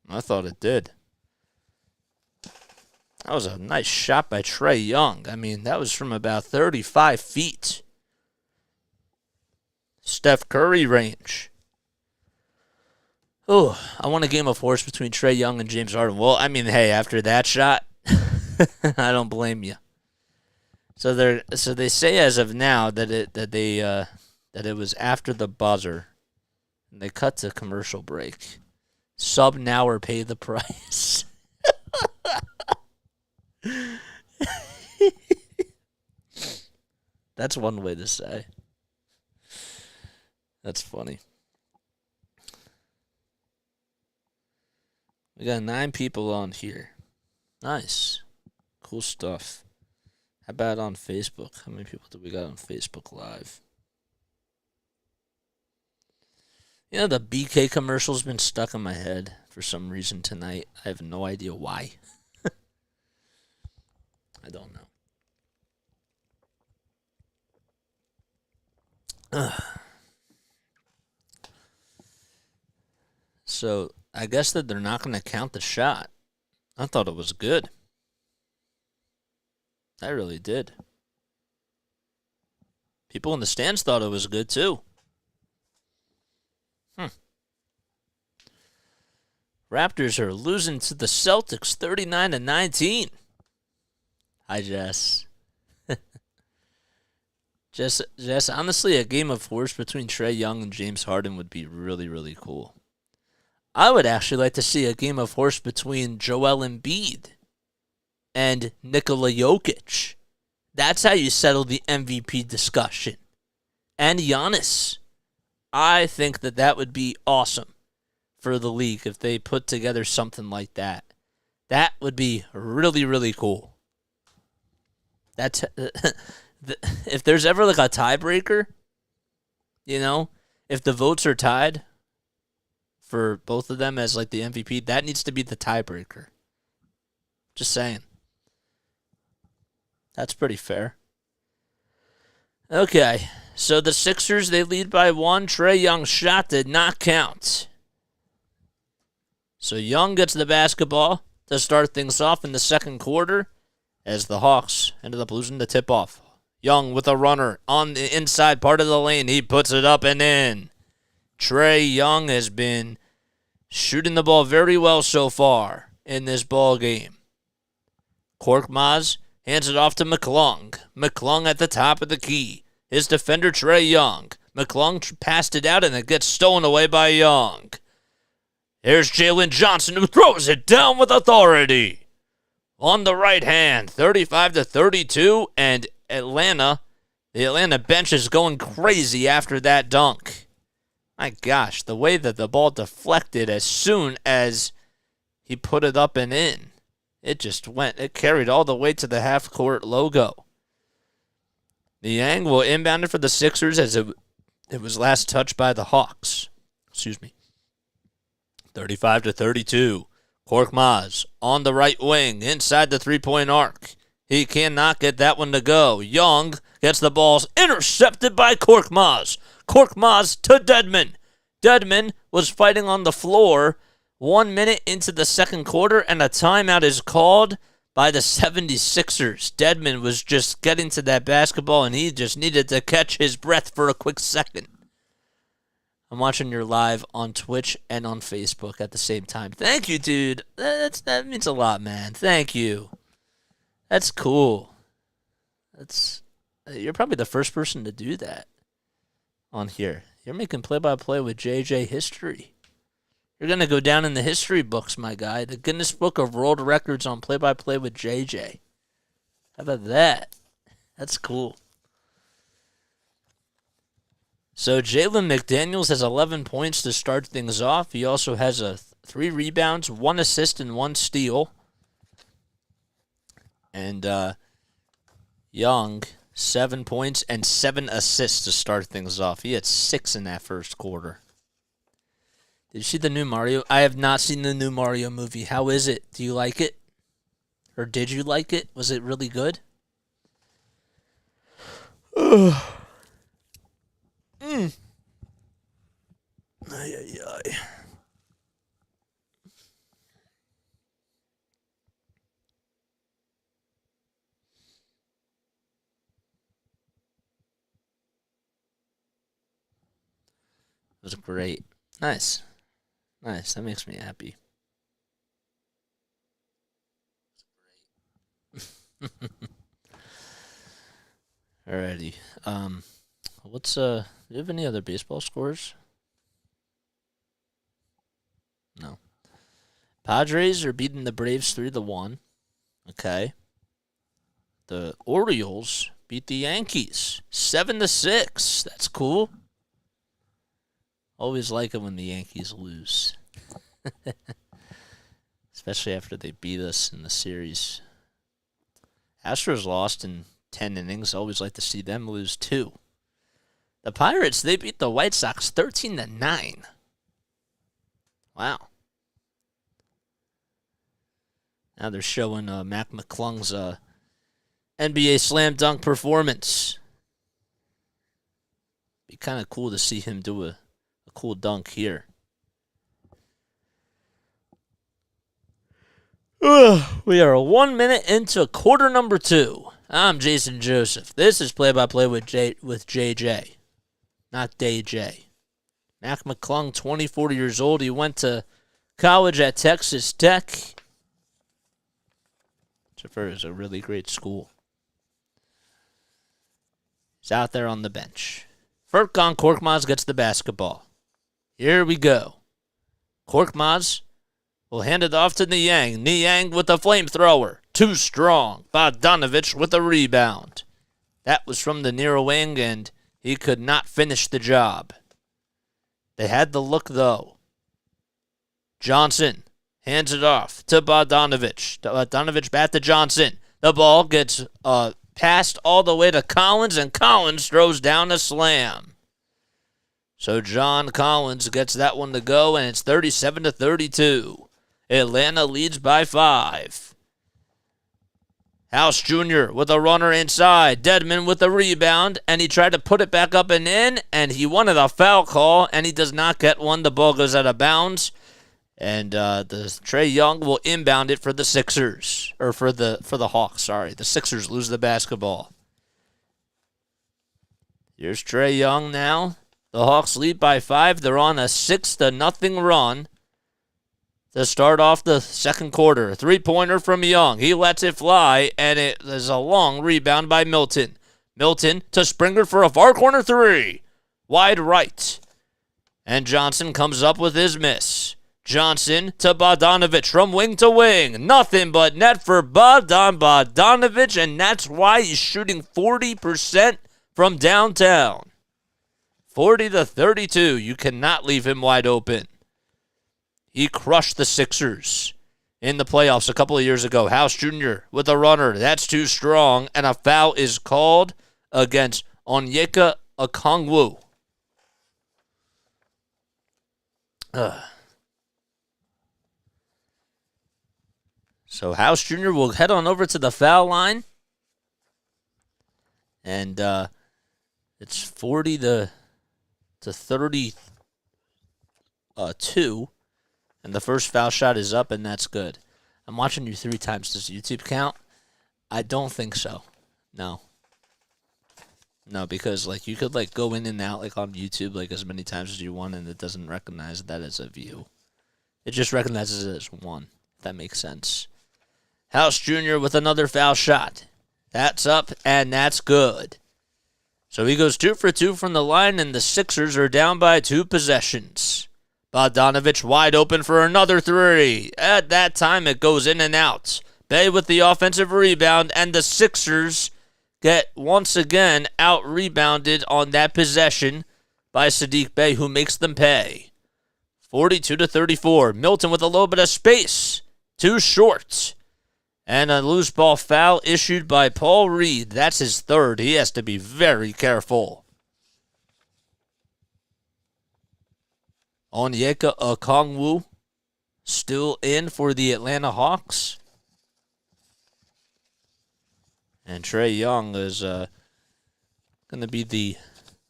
I thought it did. That was a nice shot by Trae Young. I mean, that was from about 35 feet. Steph Curry range. Oh, I want a game of horse between Trae Young and James Harden. Well, I mean, hey, after that shot, I don't blame you. So they say as of now that it was after the buzzer, and they cut to commercial break. Sub now or pay the price. That's one way to say. That's funny. We got 9 people on here. Nice. Cool stuff. How about on Facebook? How many people do we got on Facebook Live? You know, the BK commercial's been stuck in my head for some reason tonight. I have no idea why. I don't know. So, I guess that they're not going to count the shot. I thought it was good. I really did. People in the stands thought it was good, too. Raptors are losing to the Celtics 39-19. Hi, Jess. Jess, honestly, a game of horse between Trae Young and James Harden would be really, really cool. I would actually like to see a game of horse between Joel Embiid and Nikola Jokic. That's how you settle the MVP discussion. And Giannis. I think that would be awesome for the league if they put together something like that. That would be really, really cool. That's if there's ever like a tiebreaker, you know, if the votes are tied for both of them as like the MVP, that needs to be the tiebreaker. Just saying. That's pretty fair. Okay, so the Sixers, they lead by 1. Trae Young's shot did not count. So Young gets the basketball to start things off in the second quarter as the Hawks ended up losing the tip-off. Young with a runner on the inside part of the lane. He puts it up and in. Trae Young has been shooting the ball very well so far in this ball game. Korkmaz hands it off to McClung. McClung at the top of the key. His defender, Trae Young. McClung passed it out, and it gets stolen away by Young. Here's Jalen Johnson, who throws it down with authority. On the right hand, 35-32, and the Atlanta bench is going crazy after that dunk. My gosh, the way that the ball deflected as soon as he put it up and in. It carried all the way to the half-court logo. Niang will inbound it for the Sixers as it was last touched by the Hawks. 35-32. Korkmaz on the right wing, inside the three-point arc. He cannot get that one to go. Young gets the balls intercepted by Korkmaz. Korkmaz to Dedmon. Dedmon was fighting on the floor 1 minute into the second quarter, and a timeout is called by the 76ers. Dedmon was just getting to that basketball, and he just needed to catch his breath for a quick second. I'm watching your live on Twitch and on Facebook at the same time. Thank you, dude. That means a lot, man. Thank you. That's cool. You're probably the first person to do that on here. You're making play-by-play with JJ history. You're going to go down in the history books, my guy. The Guinness Book of World Records on play-by-play with JJ. How about that? That's cool. So Jalen McDaniels has 11 points to start things off. He also has 3 rebounds, 1 assist, and 1 steal. And Young, 7 points and 7 assists to start things off. He had 6 in that first quarter. Did you see the new Mario? I have not seen the new Mario movie. How is it? Do you like it? Or did you like it? Was it really good? Ay, ay, ay. It was great. Nice. Nice. That makes me happy. Alrighty. Do you have any other baseball scores? No. Padres are beating the Braves 3-1. Okay. The Orioles beat the Yankees 7-6. That's cool. Always like it when the Yankees lose. Especially after they beat us in the series. Astros lost in 10 innings. Always like to see them lose too. The Pirates, they beat the White Sox 13-9. Wow. Now they're showing Mac McClung's NBA slam dunk performance. Be kind of cool to see him do a cool dunk here. We are 1 minute into quarter number 2. I'm Jason Joseph. This is play-by-play with JJ, not DJ. Mac McClung, 24 years old. He went to college at Texas Tech. Which is a really great school. He's out there on the bench. Furkan Korkmaz gets the basketball. Here we go. Korkmaz will hand it off to Niang. Niang with the flamethrower. Too strong. Bogdanovich with a rebound. That was from the near wing, and he could not finish the job. They had the look, though. Johnson hands it off to Bogdanovich. Bogdanovich back to Johnson. The ball gets passed all the way to Collins, and Collins throws down a slam. So John Collins gets that one to go, and it's 37-32. Atlanta leads by 5. House Jr. with a runner inside. Dedmon with a rebound, and he tried to put it back up and in, and he wanted a foul call, and he does not get one. The ball goes out of bounds, and the Trae Young will inbound it for the Sixers, or for the Hawks. Sorry, the Sixers lose the basketball. Here's Trae Young now. The Hawks lead by 5. They're on a 6-0 run to start off the second quarter. Three-pointer from Young. He lets it fly, and it is a long rebound by Milton. Milton to Springer for a far corner 3. Wide right. And Johnson comes up with his miss. Johnson to Bogdanovich from wing to wing. Nothing but net for Bogdanovich, and that's why he's shooting 40% from downtown. 40-32. You cannot leave him wide open. He crushed the Sixers in the playoffs a couple of years ago. House Jr. with a runner. That's too strong, and a foul is called against Onyeka Okongwu. So House Jr. will head on over to the foul line, and it's 40 to 30. 2. And the first foul shot is up, and that's good. I'm watching you 3 times. Does YouTube count? I don't think so. No. No, because like you could like go in and out like on YouTube like as many times as you want, and it doesn't recognize that as a view. It just recognizes it as 1. If that makes sense. House Jr. with another foul shot. That's up, and that's good. So he goes 2 for 2 from the line, and the Sixers are down by 2 possessions. Bogdanovich wide open for another 3. At that time, it goes in and out. Bey with the offensive rebound, and the Sixers get once again out-rebounded on that possession by Saddiq Bey, who makes them pay. 42-34. Milton with a little bit of space. Too short. And a loose ball foul issued by Paul Reed. That's his 3rd. He has to be very careful. Onyeka Okongwu still in for the Atlanta Hawks. And Trae Young is going to be the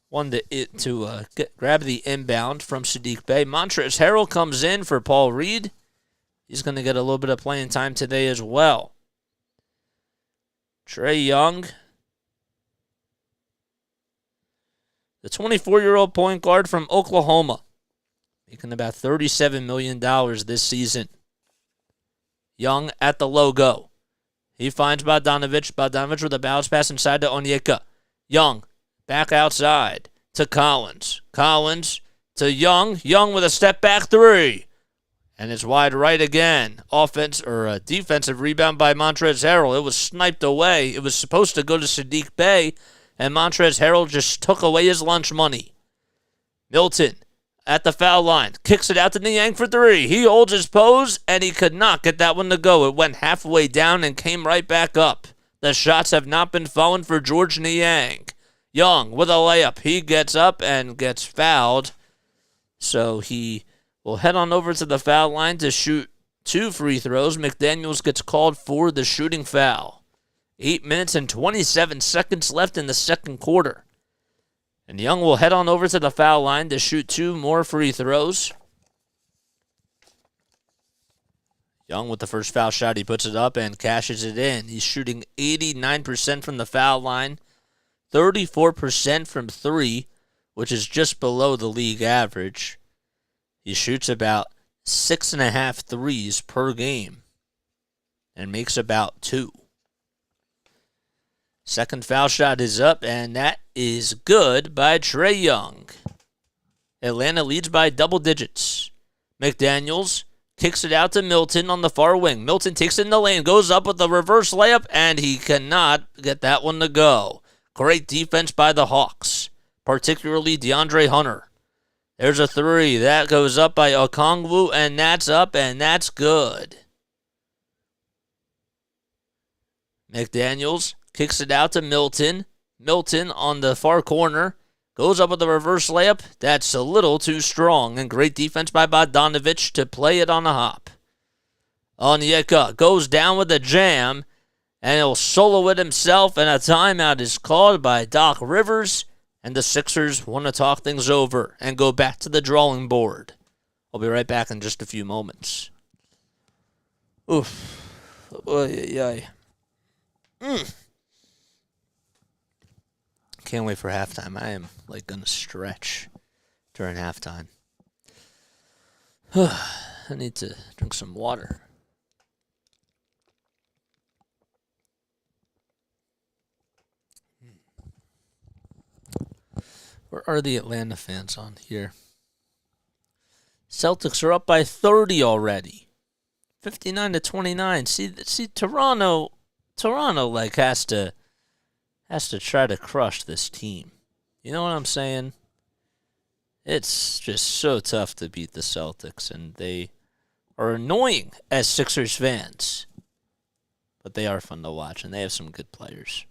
one to grab the inbound from Saddiq Bey. Montrezl Harrell comes in for Paul Reed. He's going to get a little bit of playing time today as well. Trae Young, the 24-year-old point guard from Oklahoma, making about $37 million this season. Young at the logo. He finds Bogdanovich. Bogdanovich with a bounce pass inside to Onyeka. Young back outside to Collins. Collins to Young. Young with a step-back 3. And it's wide right again. Defensive rebound by Montrezl Harrell. It was sniped away. It was supposed to go to Saddiq Bey, and Montrezl Harrell just took away his lunch money. Milton at the foul line. Kicks it out to Niang for 3. He holds his pose, and he could not get that one to go. It went halfway down and came right back up. The shots have not been falling for George Niang. Young with a layup. He gets up and gets fouled. So he will head on over to the foul line to shoot 2 free throws. McDaniels gets called for the shooting foul. 8 minutes and 27 seconds left in the second quarter. And Young will head on over to the foul line to shoot 2 more free throws. Young with the first foul shot, he puts it up and cashes it in. He's shooting 89% from the foul line, 34% from 3, which is just below the league average. He shoots about 6.5 threes per game and makes about 2. Second foul shot is up, and that is good by Trae Young. Atlanta leads by double digits. McDaniels kicks it out to Milton on the far wing. Milton takes it in the lane, goes up with a reverse layup, and he cannot get that one to go. Great defense by the Hawks, particularly DeAndre Hunter. There's a 3. That goes up by Okongwu, and that's up, and that's good. McDaniels kicks it out to Milton. Milton on the far corner. Goes up with a reverse layup. That's a little too strong. And great defense by Bogdanovich to play it on a hop. Onyeka goes down with a jam. And he'll solo it himself. And a timeout is called by Doc Rivers. And the Sixers want to talk things over and go back to the drawing board. I'll be right back in just a few moments. Oof. Oy. Can't wait for halftime. I am going to stretch during halftime. I need to drink some water. Where are the Atlanta fans on here? Celtics are up by 30 already. 59-29. See, Toronto has to try to crush this team. You know what I'm saying? It's just so tough to beat the Celtics, and they are annoying as Sixers fans. But they are fun to watch, and they have some good players.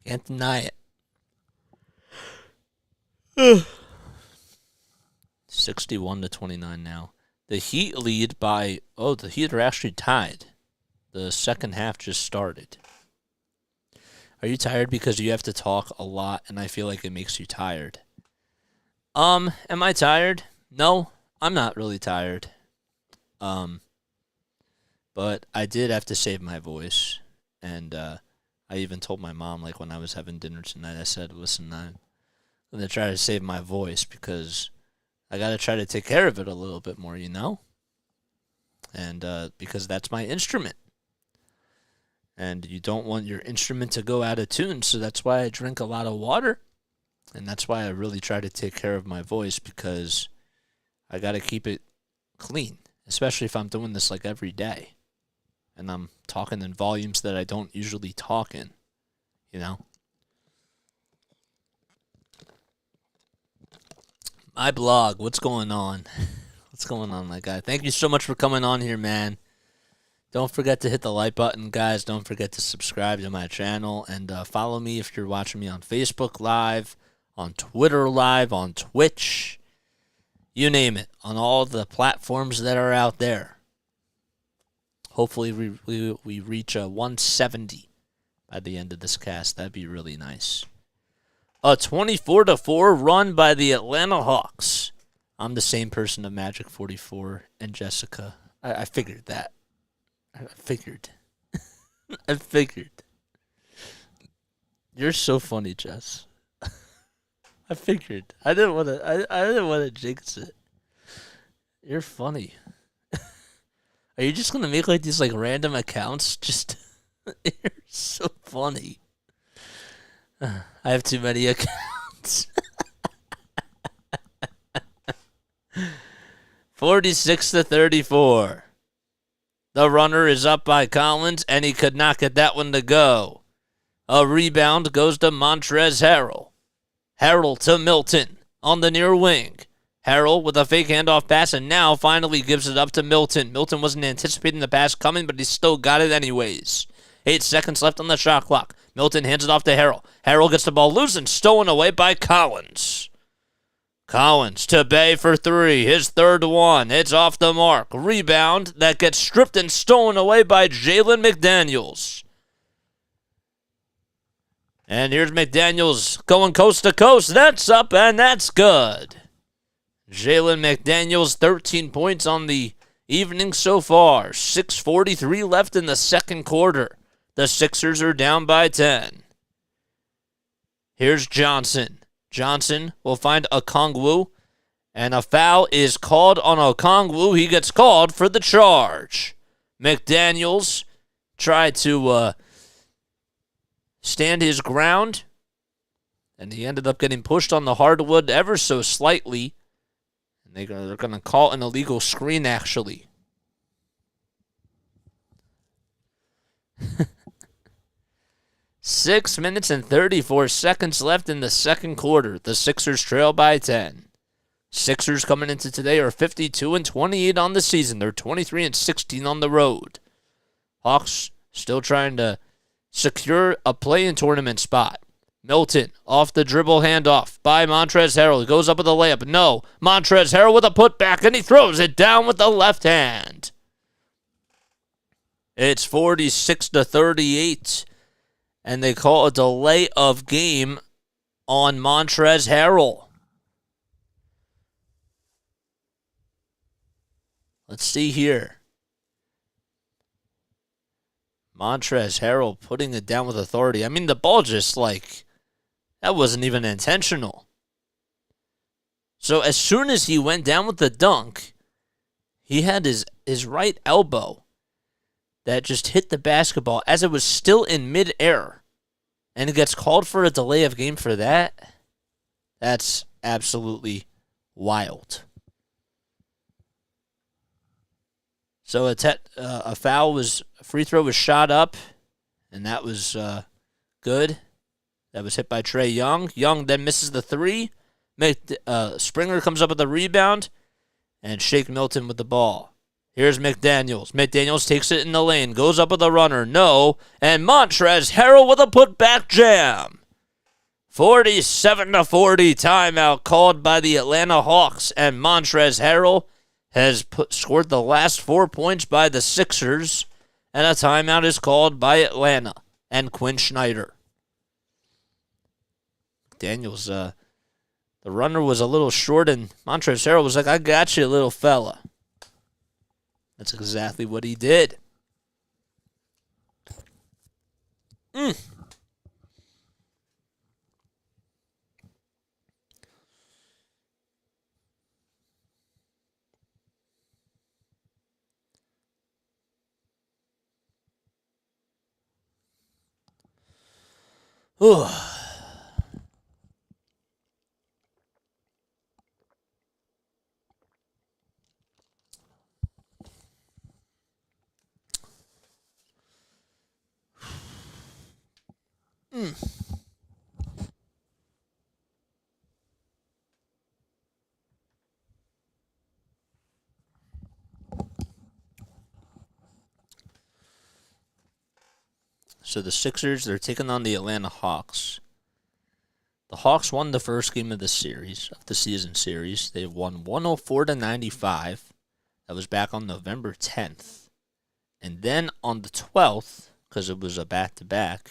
Can't deny it. 61-29 now. The Heat lead by, the Heat are actually tied. The second half just started. Are you tired because you have to talk a lot and I feel like it makes you tired? Am I tired? No, I'm not really tired. But I did have to save my voice, and I even told my mom, like, when I was having dinner tonight, I said, listen, I'm going to try to save my voice because I got to try to take care of it a little bit more, you know? And because that's my instrument. And you don't want your instrument to go out of tune, so that's why I drink a lot of water. And that's why I really try to take care of my voice, because I got to keep it clean, especially if I'm doing this like every day. And I'm talking in volumes that I don't usually talk in, you know? My blog, what's going on? What's going on, my guy? Thank you so much for coming on here, man. Don't forget to hit the like button, guys. Don't forget to subscribe to my channel. And follow me if you're watching me on Facebook Live, on Twitter Live, on Twitch. You name it. On all the platforms that are out there. Hopefully we reach a 170 by the end of this cast. That'd be really nice. A 24-4 run by the Atlanta Hawks. I'm the same person of Magic 44 and Jessica. I figured that. I figured. I figured. You're so funny, Jess. I figured. I didn't want to jinx it. You're funny. Are you just gonna make like these like random accounts? Just you're so funny. I have too many accounts. 46-34. The runner is up by Collins, and he could not get that one to go. A rebound goes to Montrezl Harrell. Harrell to Milton on the near wing. Harrell with a fake handoff pass, and now finally gives it up to Milton. Milton wasn't anticipating the pass coming, but he still got it anyways. 8 seconds left on the shot clock. Milton hands it off to Harrell. Harrell gets the ball loose and stolen away by Collins. Collins to Bay for three. His third one. It's off the mark. Rebound that gets stripped and stolen away by Jalen McDaniels. And here's McDaniels going coast to coast. That's up and that's good. Jalen McDaniels, 13 points on the evening so far. 6:43 left in the second quarter. The Sixers are down by 10. Here's Johnson. Johnson will find Okongwu, and a foul is called on Okongwu. He gets called for the charge. McDaniels tried to stand his ground, and he ended up getting pushed on the hardwood ever so slightly. And they're going to call an illegal screen, actually. 6 minutes and 34 seconds left in the second quarter. The Sixers trail by 10. Sixers coming into today are 52-28 on the season. They're 23-16 on the road. Hawks still trying to secure a play-in tournament spot. Milton off the dribble handoff by Montrezl Harrell. He goes up with a layup. No. Montrezl Harrell with a putback, and he throws it down with the left hand. It's 46-38, and they call a delay of game on Montrezl Harrell. Let's see here. Montrezl Harrell putting it down with authority. I mean, the ball just that wasn't even intentional. So as soon as he went down with the dunk, he had his right elbow that just hit the basketball as it was still in midair. And it gets called for a delay of game for that. That's absolutely wild. So a free throw was shot up, and that was good. That was hit by Trae Young. Young then misses the three. Springer comes up with the rebound, and Shake Milton with the ball. Here's McDaniels. McDaniels takes it in the lane, goes up with a runner. No, and Montrezl Harrell with a putback jam. 47-40 timeout called by the Atlanta Hawks, and Montrezl Harrell has scored the last 4 points by the Sixers, and a timeout is called by Atlanta and Quinn Snyder. Daniels, the The runner was a little short, and Montrezl Harrell was like, I got you, little fella. That's exactly what he did. Ooh. So the Sixers, they're taking on the Atlanta Hawks. The Hawks won the first game of the season series. They won 104-95. That was back on November 10th. And then on the 12th, because it was a back-to-back,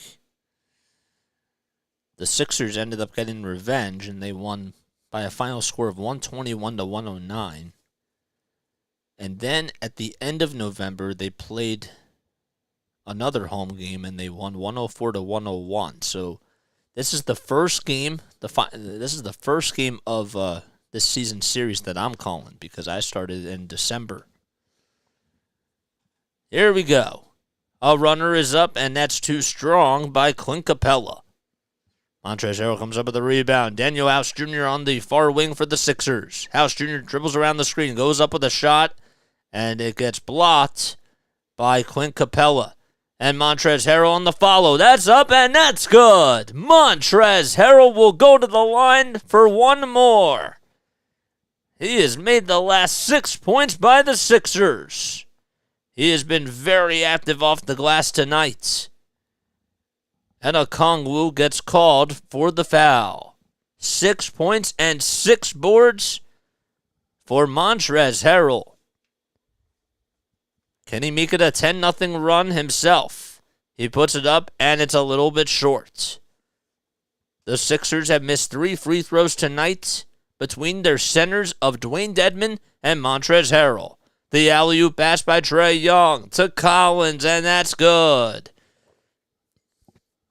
the Sixers ended up getting revenge, and they won by a final score of 121-109. And then at the end of November, they played another home game, and they won 104-101. So this is the first game. This is the first game of this season series that I'm calling, because I started in December. Here we go. A runner is up, and that's too strong by Clint Capella. Montrezl Harrell comes up with a rebound. Daniel House Jr. on the far wing for the Sixers. House Jr. dribbles around the screen, goes up with a shot, and it gets blocked by Clint Capella. And Montrezl Harrell on the follow. That's up, and that's good. Montrezl Harrell will go to the line for one more. He has made the last 6 points by the Sixers. He has been very active off the glass tonight. And Okongwu gets called for the foul. 6 points and 6 boards for Montrezl Harrell. Can he make it a 10-0 run himself? He puts it up, and it's a little bit short. The Sixers have missed 3 free throws tonight between their centers of Dwayne Dedmon and Montrezl Harrell. The alley-oop pass by Trae Young to Collins, and that's good.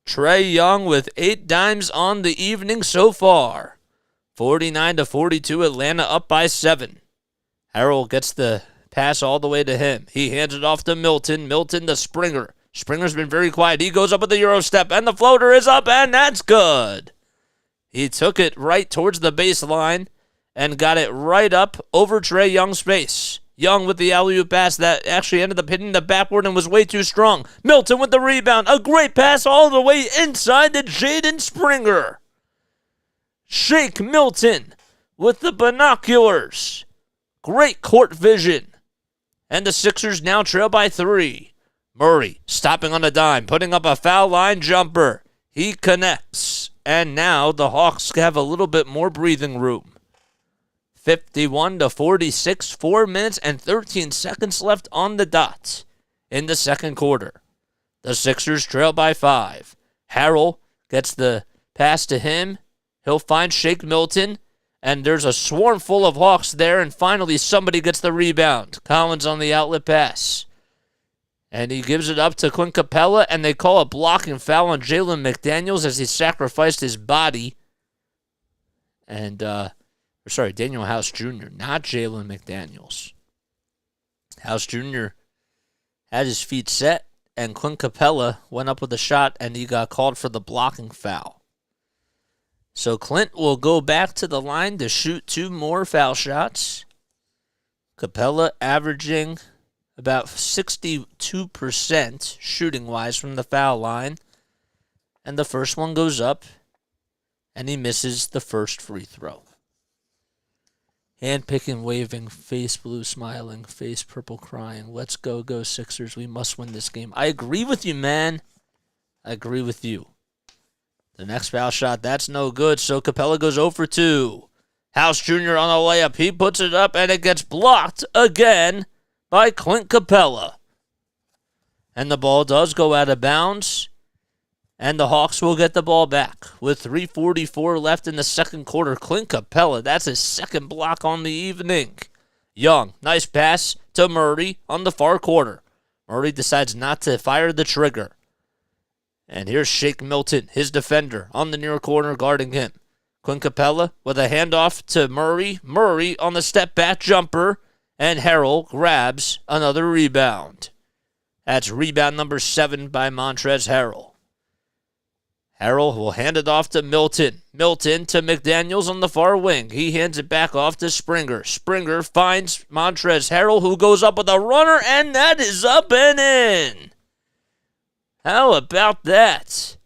Trae Young with 8 dimes on the evening so far. 49-42, Atlanta up by 7. Harrell gets the pass all the way to him. He hands it off to Milton. Milton to Springer. Springer's been very quiet. He goes up with the Euro step, and the floater is up, and that's good. He took it right towards the baseline and got it right up over Trae Young's face. Young with the alley-oop pass that actually ended up hitting the backboard and was way too strong. Milton with the rebound. A great pass all the way inside to Jaden Springer. Shake Milton with the binoculars. Great court vision. And the Sixers now trail by 3. Murray stopping on a dime, putting up a foul line jumper. He connects. And now the Hawks have a little bit more breathing room. 51-46, 4 minutes and 13 seconds left on the dot in the second quarter. The Sixers trail by 5. Harrell gets the pass to him. He'll find Shake Milton, and there's a swarm full of Hawks there, and finally somebody gets the rebound. Collins on the outlet pass. And he gives it up to Clint Capella, and they call a blocking foul on Jalen McDaniels as he sacrificed his body. And, Daniel House Jr., not Jalen McDaniels. House Jr. had his feet set, and Clint Capella went up with a shot, and he got called for the blocking foul. So Clint will go back to the line to shoot 2 more foul shots. Capella averaging about 62% shooting-wise from the foul line. And the first one goes up, and he misses the first free throw. Hand picking, waving, face blue smiling, face purple crying. Let's go Sixers. We must win this game. I agree with you, man. I agree with you. The next foul shot, that's no good, so Capella goes 0 for 2. House Jr. on a layup. He puts it up, and it gets blocked again by Clint Capella. And the ball does go out of bounds. And the Hawks will get the ball back with 3:44 left in the second quarter. Clint Capella, that's his second block on the evening. Young, nice pass to Murray on the far quarter. Murray decides not to fire the trigger. And here's Shake Milton, his defender, on the near corner guarding him. Clint Capella with a handoff to Murray. Murray on the step-back jumper. And Harrell grabs another rebound. That's rebound number 7 by Montrezl Harrell. Harrell will hand it off to Milton. Milton to McDaniels on the far wing. He hands it back off to Springer. Springer finds Montrezl Harrell, who goes up with a runner, and that is up and in. How about that?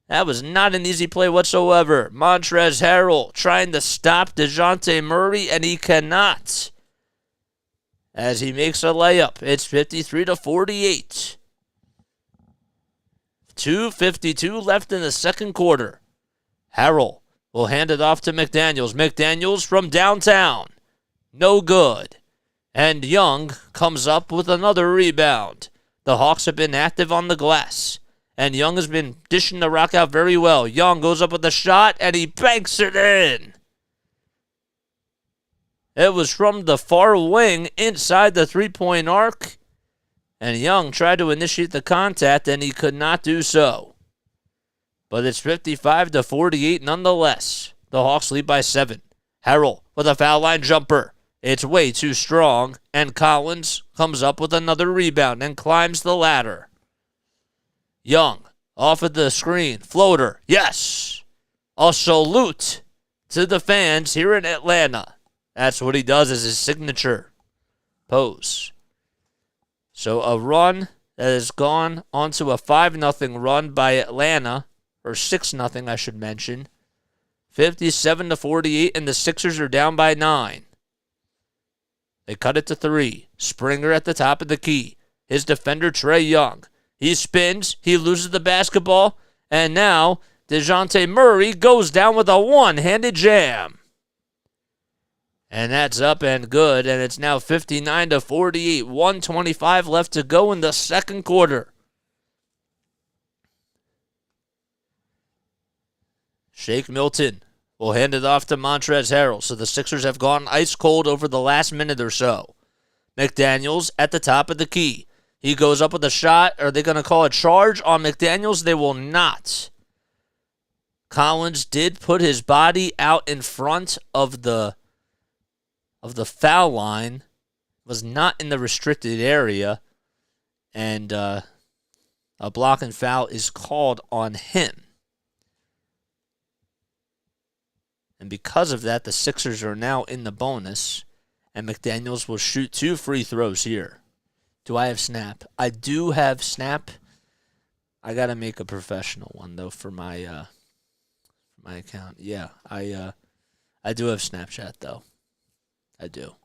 That was not an easy play whatsoever. Montrezl Harrell trying to stop DeJounte Murray, and he cannot. As he makes a layup, it's 53-48. 2:52 left in the second quarter. Harrell will hand it off to McDaniels. McDaniels from downtown. No good. And Young comes up with another rebound. The Hawks have been active on the glass. And Young has been dishing the rock out very well. Young goes up with a shot, and he banks it in. It was from the far wing inside the three-point arc. And Young tried to initiate the contact, and he could not do so. But it's 55-48 nonetheless. The Hawks lead by 7. Harrell with a foul line jumper. It's way too strong, and Collins comes up with another rebound and climbs the ladder. Young off of the screen. Floater. Yes. A salute to the fans here in Atlanta. That's what he does as his signature pose. So a run that has gone onto a 5-0 run by Atlanta, or 6-0 I should mention. 57-48, and the Sixers are down by 9. They cut it to 3. Springer at the top of the key. His defender, Trae Young. He spins, he loses the basketball, and now DeJounte Murray goes down with a one-handed jam. And that's up and good, and it's now 59-48. 1:25 left to go in the second quarter. Shake Milton will hand it off to Montrezl Harrell, so the Sixers have gone ice cold over the last minute or so. McDaniels at the top of the key. He goes up with a shot. Are they going to call a charge on McDaniels? They will not. Collins did put his body out in front of the foul line, was not in the restricted area, and a block and foul is called on him. And because of that, the Sixers are now in the bonus, and McDaniels will shoot 2 free throws here. Do I have Snap? I do have Snap. I got to make a professional one, though, for my account. Yeah, I do have Snapchat, though. I do.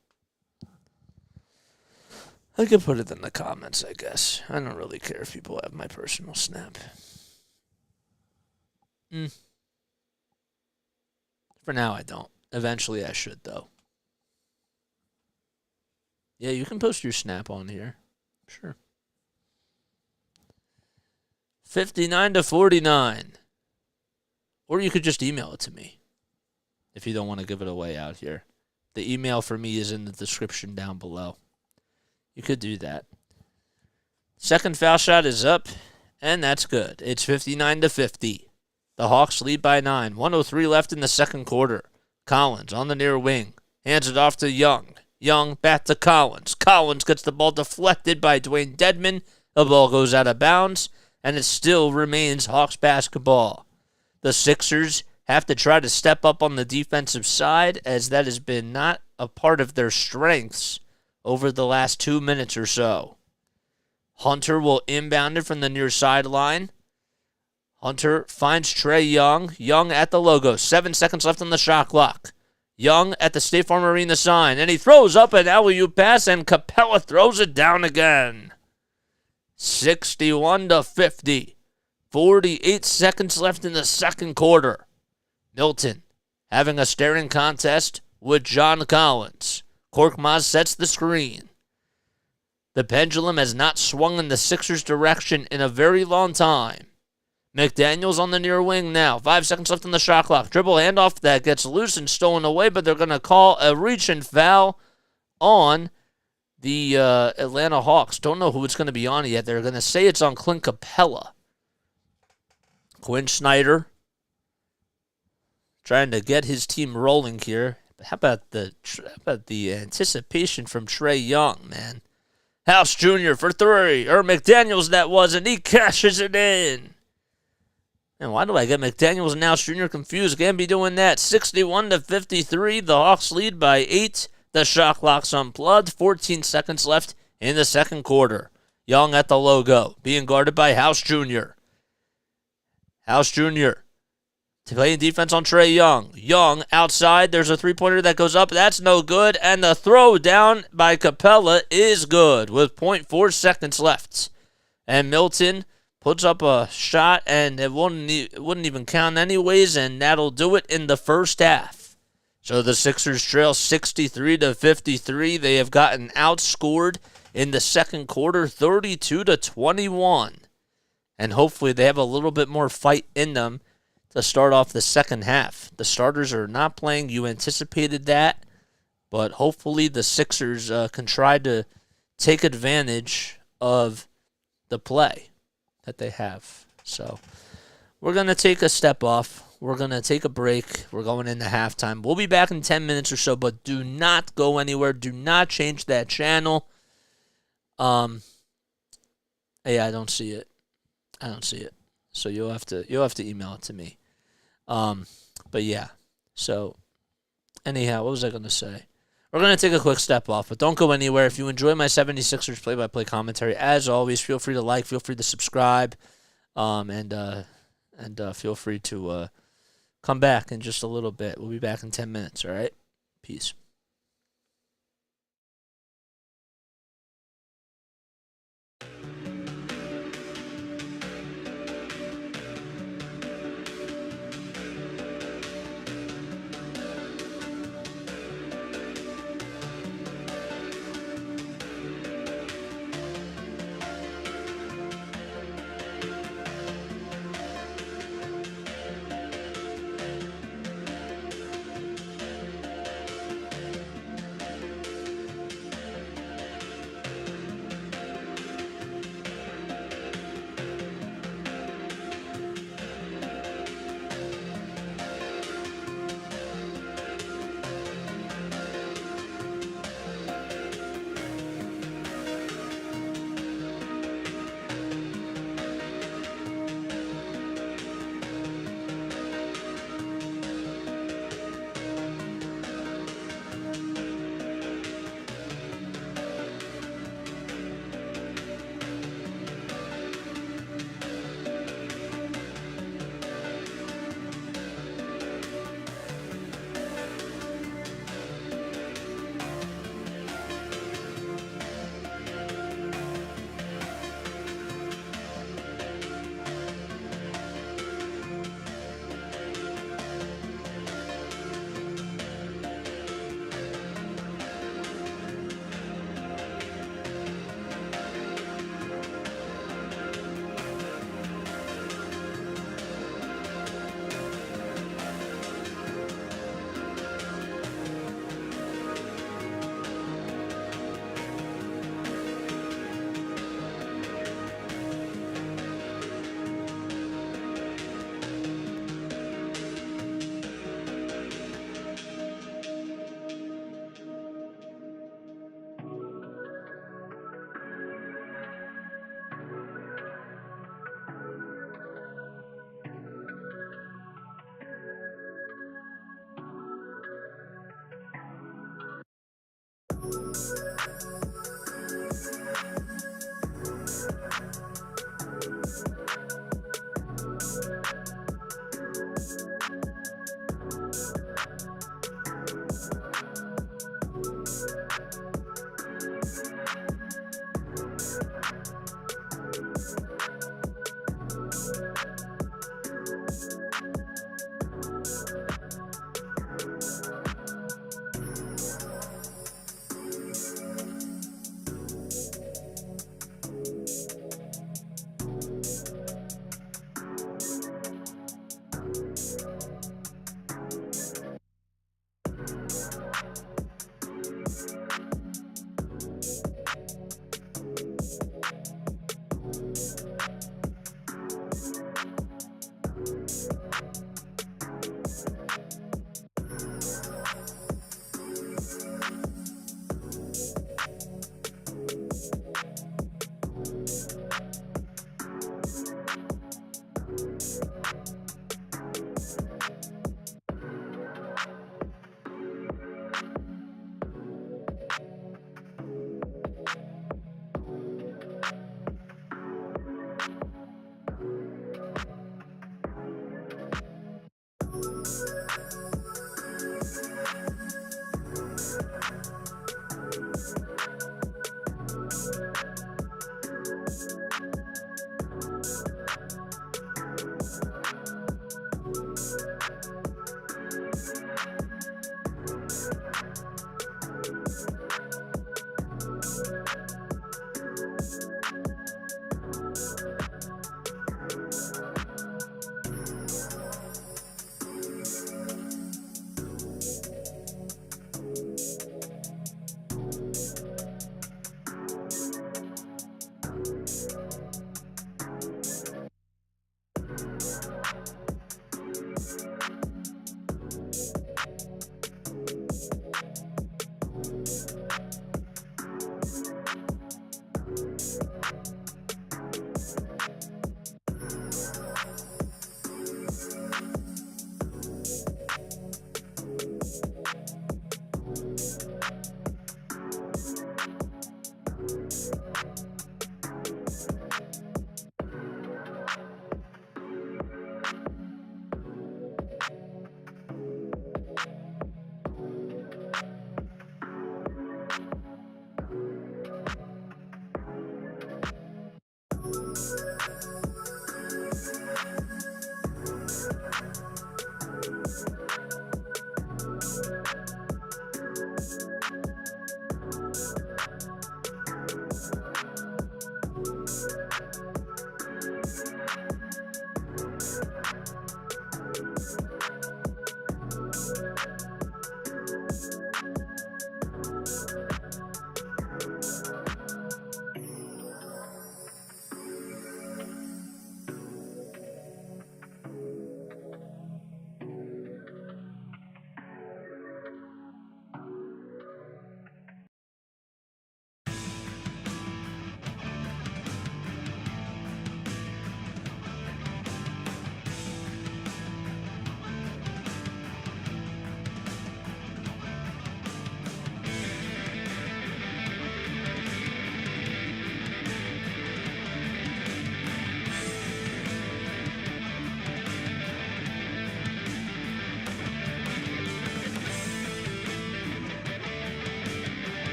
I could put it in the comments, I guess. I don't really care if people have my personal Snap. For now, I don't. Eventually, I should, though. Yeah, you can post your Snap on here. Sure. 59-49. Or you could just email it to me if you don't want to give it away out here. The email for me is in the description down below. You could do that. Second foul shot is up, and that's good. It's 59-50. The Hawks lead by 9. 1:03 left in the second quarter. Collins on the near wing. Hands it off to Young. Young back to Collins. Collins gets the ball deflected by Dwayne Dedman. The ball goes out of bounds, and it still remains Hawks basketball. The Sixers have to try to step up on the defensive side, as that has been not a part of their strengths over the last 2 minutes or so. Hunter will inbound it from the near sideline. Hunter finds Trae Young. Young at the logo. 7 seconds left on the shot clock. Young at the State Farm Arena sign, and he throws up an alley-oop pass, and Capella throws it down again. 61-50. 48 seconds left in the second quarter. Milton having a staring contest with John Collins. Korkmaz sets the screen. The pendulum has not swung in the Sixers' direction in a very long time. McDaniels on the near wing now. 5 seconds left on the shot clock. Dribble handoff that gets loose and stolen away, but they're going to call a reach and foul on the Atlanta Hawks. Don't know who it's going to be on yet. They're going to say it's on Clint Capella. Quinn Snyder trying to get his team rolling here. How about the anticipation from Trae Young, man? House Jr. for three. Or McDaniels that was, and he cashes it in. And why do I get McDaniels and House Jr. confused? Can't be doing that. 61-53. The Hawks lead by 8. The shot clock's unplugged. 14 seconds left in the second quarter. Young at the logo, being guarded by House Jr. House Jr. playing defense on Trae Young. Young outside. There's a three-pointer that goes up. That's no good. And the throw down by Capella is good with 0.4 seconds left. And Milton puts up a shot, and it wouldn't even count anyways, and that'll do it in the first half. So the Sixers trail 63-53. They have gotten outscored in the second quarter 32-21. And hopefully they have a little bit more fight in them to start off the second half. The starters are not playing. You anticipated that. But hopefully the Sixers can try to take advantage of the play that they have. So we're going to take a step off. We're going to take a break. We're going into halftime. We'll be back in 10 minutes or so, but do not go anywhere. Do not change that channel. Yeah, I don't see it. So you'll have to email it to me. But yeah. So anyhow, what was I going to say? We're going to take a quick step off, but don't go anywhere. If you enjoy my 76ers play-by-play commentary, as always, feel free to like, feel free to subscribe, and feel free to come back in just a little bit. We'll be back in 10 minutes, all right? Peace.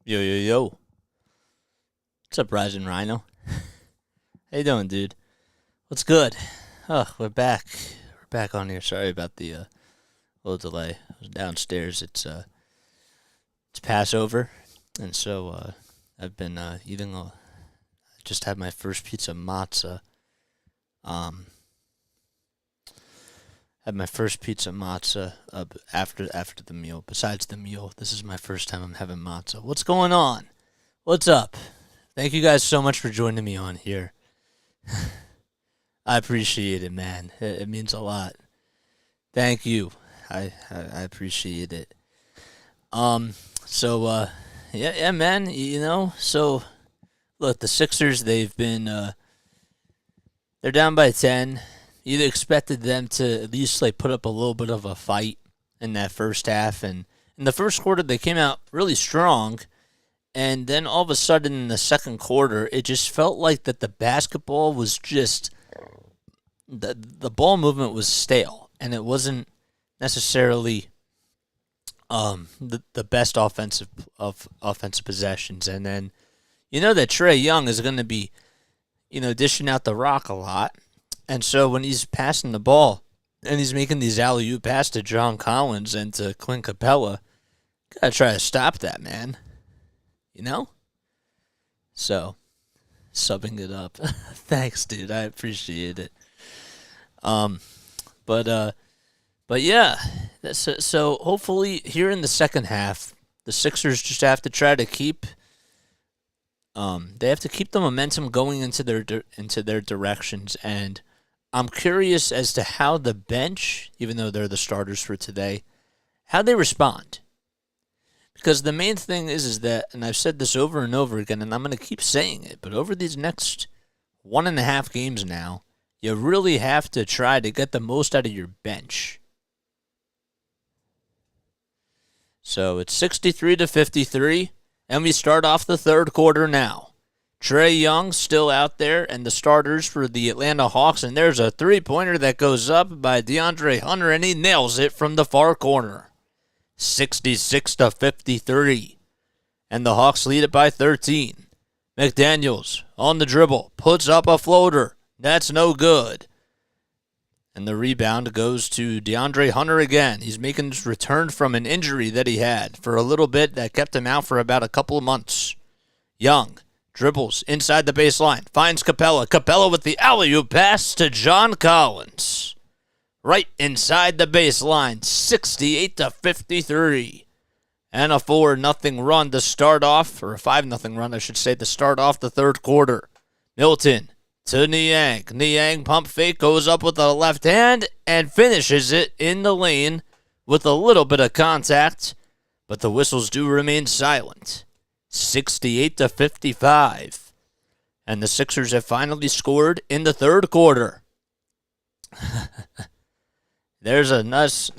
Yo, yo, yo. What's up, Rising Rhino? How you doing, dude? What's good? Oh, we're back. We're back on here. Sorry about the little delay. I was downstairs. It's Passover, and so I've been eating. I just had my first pizza matzah. Had my first pizza matzah after the meal. Besides the meal, this is my first time I'm having matzah. What's going on? What's up? Thank you guys so much for joining me on here. I appreciate it, man. It means a lot. Thank you. I appreciate it. Yeah, man. So look, the Sixers. They've been they're down by 10. You'd expected them to at least put up a little bit of a fight in that first half, and in the first quarter they came out really strong, and then all of a sudden in the second quarter it just felt like that the basketball was just the ball movement was stale, and it wasn't necessarily the best offensive possessions, and then that Trae Young is going to be dishing out the rock a lot. And so when he's passing the ball and he's making these alley-oop passes to John Collins and to Clint Capella, gotta try to stop that, man. So, subbing it up. Thanks, dude. I appreciate it. But yeah. So hopefully here in the second half, the Sixers just have to try to keep. They have to keep the momentum going into their directions, and I'm curious as to how the bench, even though they're the starters for today, how they respond. Because the main thing is that, and I've said this over and over again, and I'm going to keep saying it, but over these next 1.5 games now, you really have to try to get the most out of your bench. So it's 63-53, and we start off the third quarter now. Trae Young still out there, and the starters for the Atlanta Hawks, and there's a three-pointer that goes up by DeAndre Hunter, and he nails it from the far corner. 66-53, and the Hawks lead it by 13. McDaniels on the dribble, puts up a floater. That's no good. And the rebound goes to DeAndre Hunter again. He's making his return from an injury that he had for a little bit that kept him out for about a couple of months. Young dribbles inside the baseline, finds Capella. Capella with the alley-oop pass to John Collins. Right inside the baseline, 68-53. And a 4-0 run to start off, or a 5-0 run, I should say, to start off the third quarter. Milton to Niang. Niang pump fake, goes up with the left hand and finishes it in the lane with a little bit of contact, but the whistles do remain silent. 68-55. And the Sixers have finally scored in the third quarter. There's a nice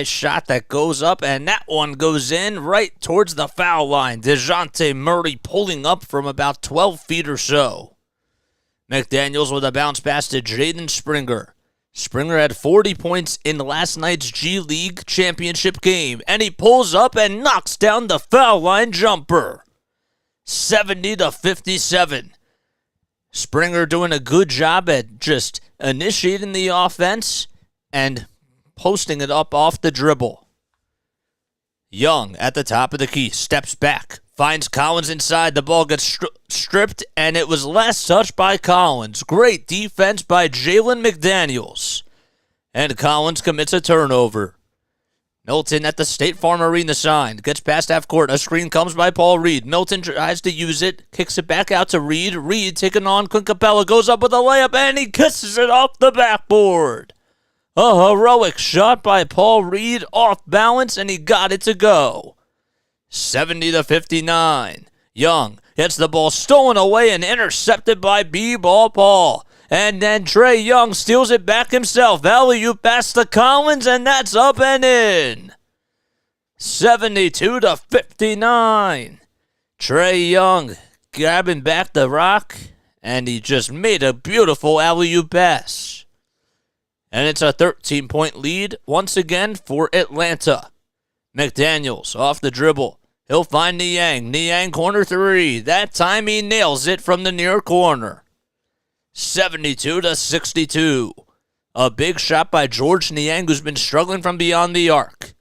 shot that goes up, and that one goes in right towards the foul line. DeJounte Murray pulling up from about 12 feet or so. McDaniels with a bounce pass to Jaden Springer. Springer had 40 points in last night's G League championship game, and he pulls up and knocks down the foul line jumper. 70-57. Springer doing a good job at just initiating the offense and posting it up off the dribble. Young at the top of the key, steps back, finds Collins inside. The ball gets stripped, and it was last touched by Collins. Great defense by Jalen McDaniels. And Collins commits a turnover. Milton at the State Farm Arena sign. Gets past half court. A screen comes by Paul Reed. Milton tries to use it. Kicks it back out to Reed. Reed taking on Clint Capella. Goes up with a layup, and he kisses it off the backboard. A heroic shot by Paul Reed, off balance, and he got it to go. 70-59. Young gets the ball stolen away and intercepted by B-Ball Paul. And then Trae Young steals it back himself. Alley-oop pass to Collins, and that's up and in. 72-59. Trae Young grabbing back the rock, and he just made a beautiful alley-oop pass. And it's a 13-point lead once again for Atlanta. McDaniels off the dribble. He'll find Niang. Niang, corner three. That time he nails it from the near corner. 72-62. A big shot by George Niang, who's been struggling from beyond the arc.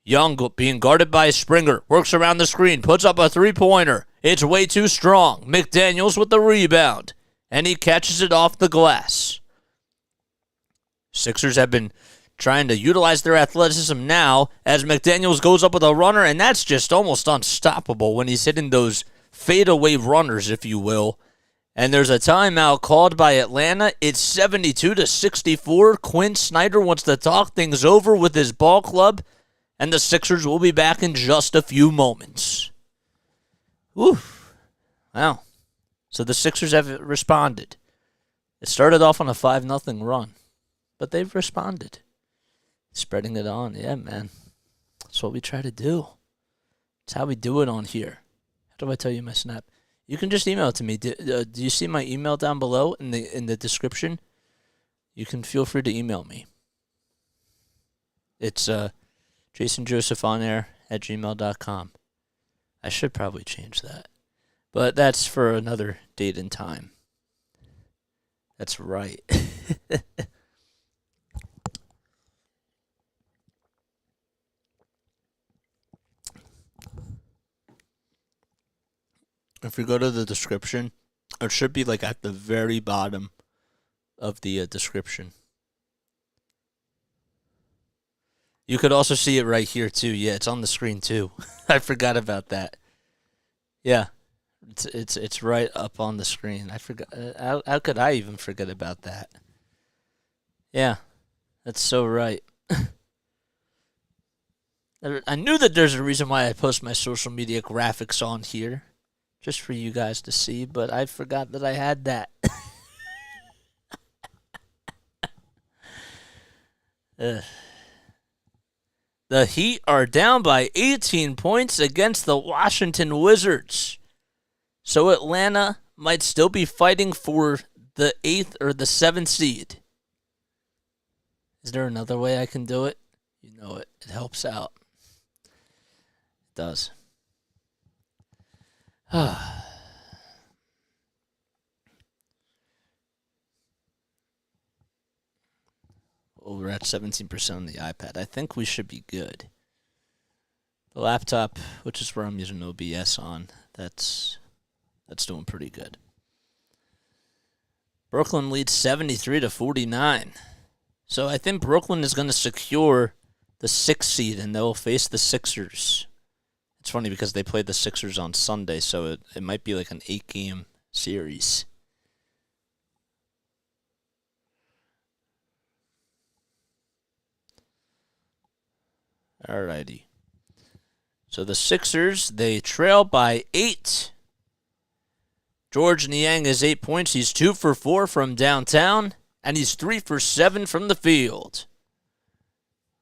Young being guarded by Springer. Works around the screen. Puts up a three-pointer. It's way too strong. McDaniels with the rebound. And he catches it off the glass. Sixers have been trying to utilize their athleticism now as McDaniels goes up with a runner, and that's just almost unstoppable when he's hitting those fadeaway runners, if you will. And there's a timeout called by Atlanta. It's 72-64. Quinn Snyder wants to talk things over with his ball club, and the Sixers will be back in just a few moments. Woo. Wow. So the Sixers have responded. It started off on a 5-0 run, but they've responded. Spreading it on. Yeah, man. That's what we try to do. It's how we do it on here. How do I tell you my snap? You can just email it to me. Do you see my email down below in the description? You can feel free to email me. It's jasonjosephonair@gmail.com. I should probably change that. But that's for another date and time. That's right. If you go to the description, it should be like at the very bottom of the description. You could also see it right here too. Yeah, it's on the screen too. I forgot about that. Yeah, it's right up on the screen. I forgot. How could I even forget about that? Yeah, that's so right. I knew that there's a reason why I post my social media graphics on here. Just for you guys to see, but I forgot that I had that. The Heat are down by 18 points against the Washington Wizards. So Atlanta might still be fighting for the 8th or the 7th seed. Is there another way I can do it? You know it. It helps out. It does. Well, we're at 17% on the iPad. I think we should be good. The laptop, which is where I'm using OBS on, that's doing pretty good. Brooklyn leads 73-49. So I think Brooklyn is going to secure the 6th seed, and they'll face the Sixers. It's funny because they played the Sixers on Sunday, so it might be like an 8-game series. Alrighty. So the Sixers, they trail by 8. George Niang has 8 points. He's 2 for 4 from downtown, and he's 3 for 7 from the field.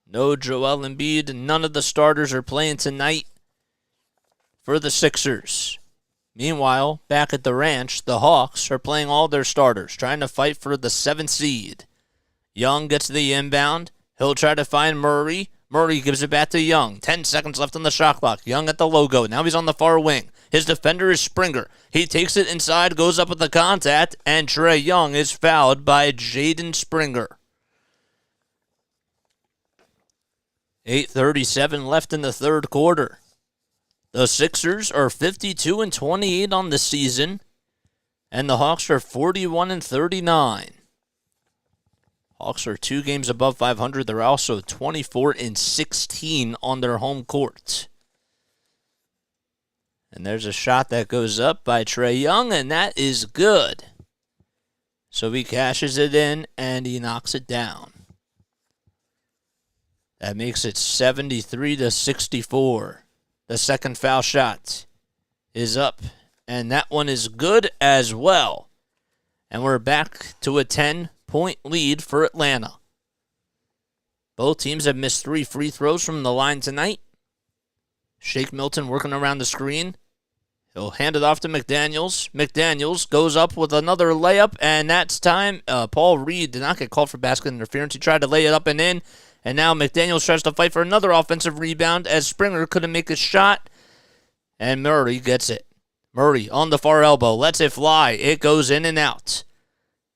No Joel Embiid. None of the starters are playing tonight for the Sixers. Meanwhile, back at the ranch, the Hawks are playing all their starters, trying to fight for the 7th seed. Young gets the inbound. He'll try to find Murray. Murray gives it back to Young. 10 seconds left on the shot clock. Young at the logo. Now he's on the far wing. His defender is Springer. He takes it inside, goes up with the contact, and Trae Young is fouled by Jaden Springer. 8:37 left in the third quarter. The Sixers are 52-28 on the season, and the Hawks are 41-39. Hawks are 2 games above 500. They're also 24-16 on their home court. And there's a shot that goes up by Trae Young, and that is good. So he cashes it in, and he knocks it down. That makes it 73-64. The second foul shot is up, and that one is good as well. And we're back to a 10-point lead for Atlanta. Both teams have missed 3 free throws from the line tonight. Shake Milton working around the screen. He'll hand it off to McDaniels. McDaniels goes up with another layup, and that's time. Paul Reed did not get called for basket interference. He tried to lay it up and in, and now McDaniels tries to fight for another offensive rebound as Springer couldn't make a shot. And Murray gets it. Murray on the far elbow. Lets it fly. It goes in and out.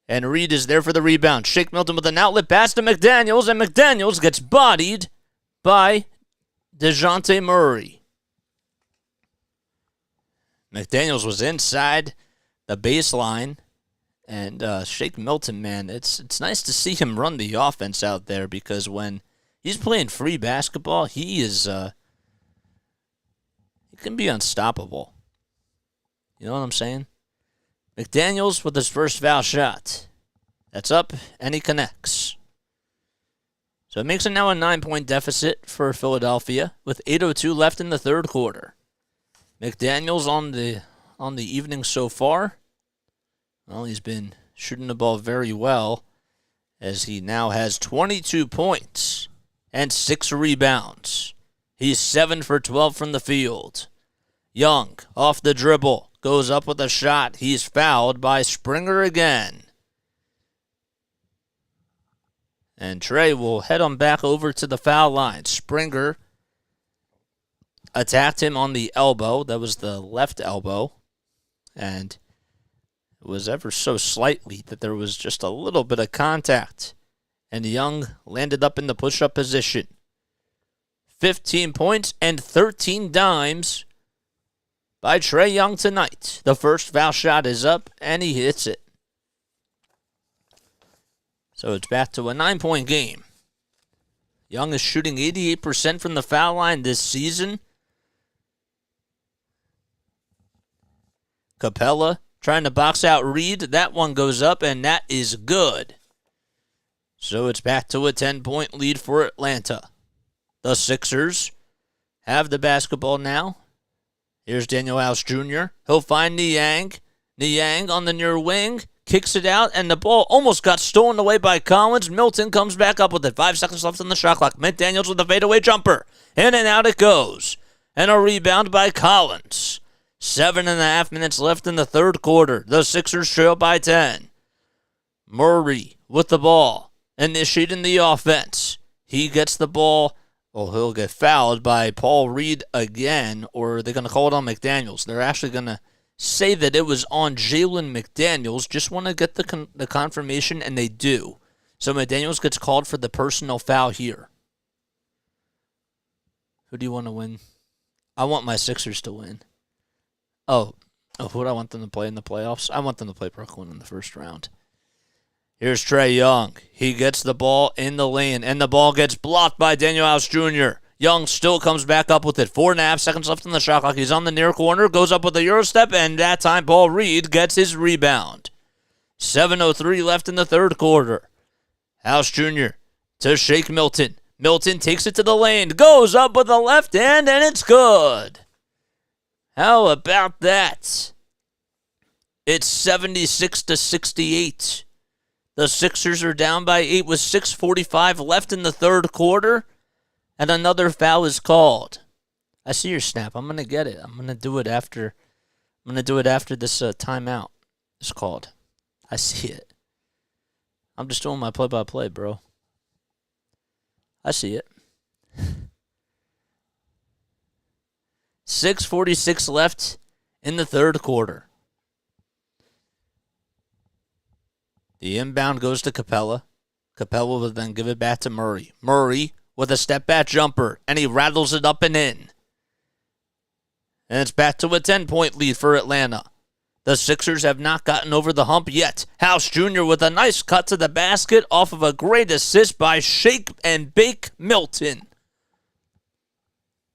And Reed is there for the rebound. Shake Milton with an outlet pass to McDaniels. And McDaniels gets bodied by DeJounte Murray. McDaniels was inside the baseline. And Shake Milton, man, it's nice to see him run the offense out there, because when he's playing free basketball, he can be unstoppable. You know what I'm saying? McDaniels with his first foul shot. That's up, and he connects. So it makes it now a 9-point deficit for Philadelphia with 8:02 left in the third quarter. McDaniels on the evening so far. Well, he's been shooting the ball very well, as he now has 22 points and 6 rebounds. He's 7 for 12 from the field. Young, off the dribble, goes up with a shot. He's fouled by Springer again. And Trey will head him back over to the foul line. Springer attacked him on the elbow. That was the left elbow. And it was ever so slightly that there was just a little bit of contact. And Young landed up in the push-up position. 15 points and 13 dimes by Trae Young tonight. The first foul shot is up, and he hits it. So it's back to a 9-point game. Young is shooting 88% from the foul line this season. Capella trying to box out Reed. That one goes up, and that is good. So it's back to a 10-point lead for Atlanta. The Sixers have the basketball now. Here's Daniel House Jr. He'll find Niang. Niang on the near wing. Kicks it out, and the ball almost got stolen away by Collins. Milton comes back up with it. 5 seconds left on the shot clock. McDaniels with a fadeaway jumper. In and out it goes. And a rebound by Collins. 7.5 minutes left in the third quarter. The Sixers trail by 10. Murray with the ball, initiating the offense. He gets the ball. Well, he'll get fouled by Paul Reed again, or they're going to call it on McDaniels. They're actually going to say that it was on Jalen McDaniels. Just want to get the confirmation, and they do. So McDaniels gets called for the personal foul here. Who do you want to win? I want my Sixers to win. Oh, who do I want them to play in the playoffs? I want them to play Brooklyn in the first round. Here's Trae Young. He gets the ball in the lane, and the ball gets blocked by Daniel House Jr. Young still comes back up with it. 4.5 seconds left in the shot clock. He's on the near corner, goes up with a Euro step, and that time Paul Reed gets his rebound. 7:03 left in the third quarter. House Jr. to Shake Milton. Milton takes it to the lane, goes up with a left hand, and it's good. How about that? It's 76-68. The Sixers are down by 8 with 6:45 left in the third quarter, and another foul is called. I see your snap. I'm going to get it. I'm going to do it after this timeout is called. I see it. I'm just doing my play-by-play, bro. I see it. 6:46 left in the third quarter. The inbound goes to Capella. Capella will then give it back to Murray. Murray with a step-back jumper, and he rattles it up and in. And it's back to a 10-point lead for Atlanta. The Sixers have not gotten over the hump yet. House Jr. with a nice cut to the basket off of a great assist by Shake and Bake Milton.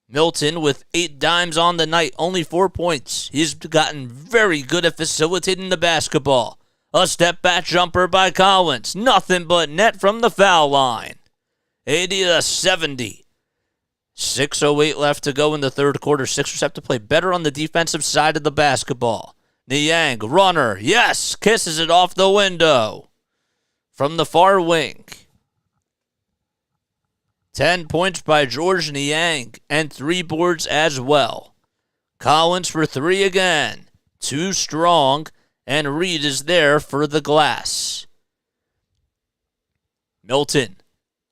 Milton with 8 dimes on the night, only 4 points. He's gotten very good at facilitating the basketball. A step-back jumper by Collins. Nothing but net from the foul line. 80-70. 6:08 left to go in the third quarter. Sixers have to play better on the defensive side of the basketball. Niang, runner, yes, kisses it off the window. From the far wing. 10 points by George Niang, and 3 boards as well. Collins for 3 again. Too strong. And Reed is there for the glass. Milton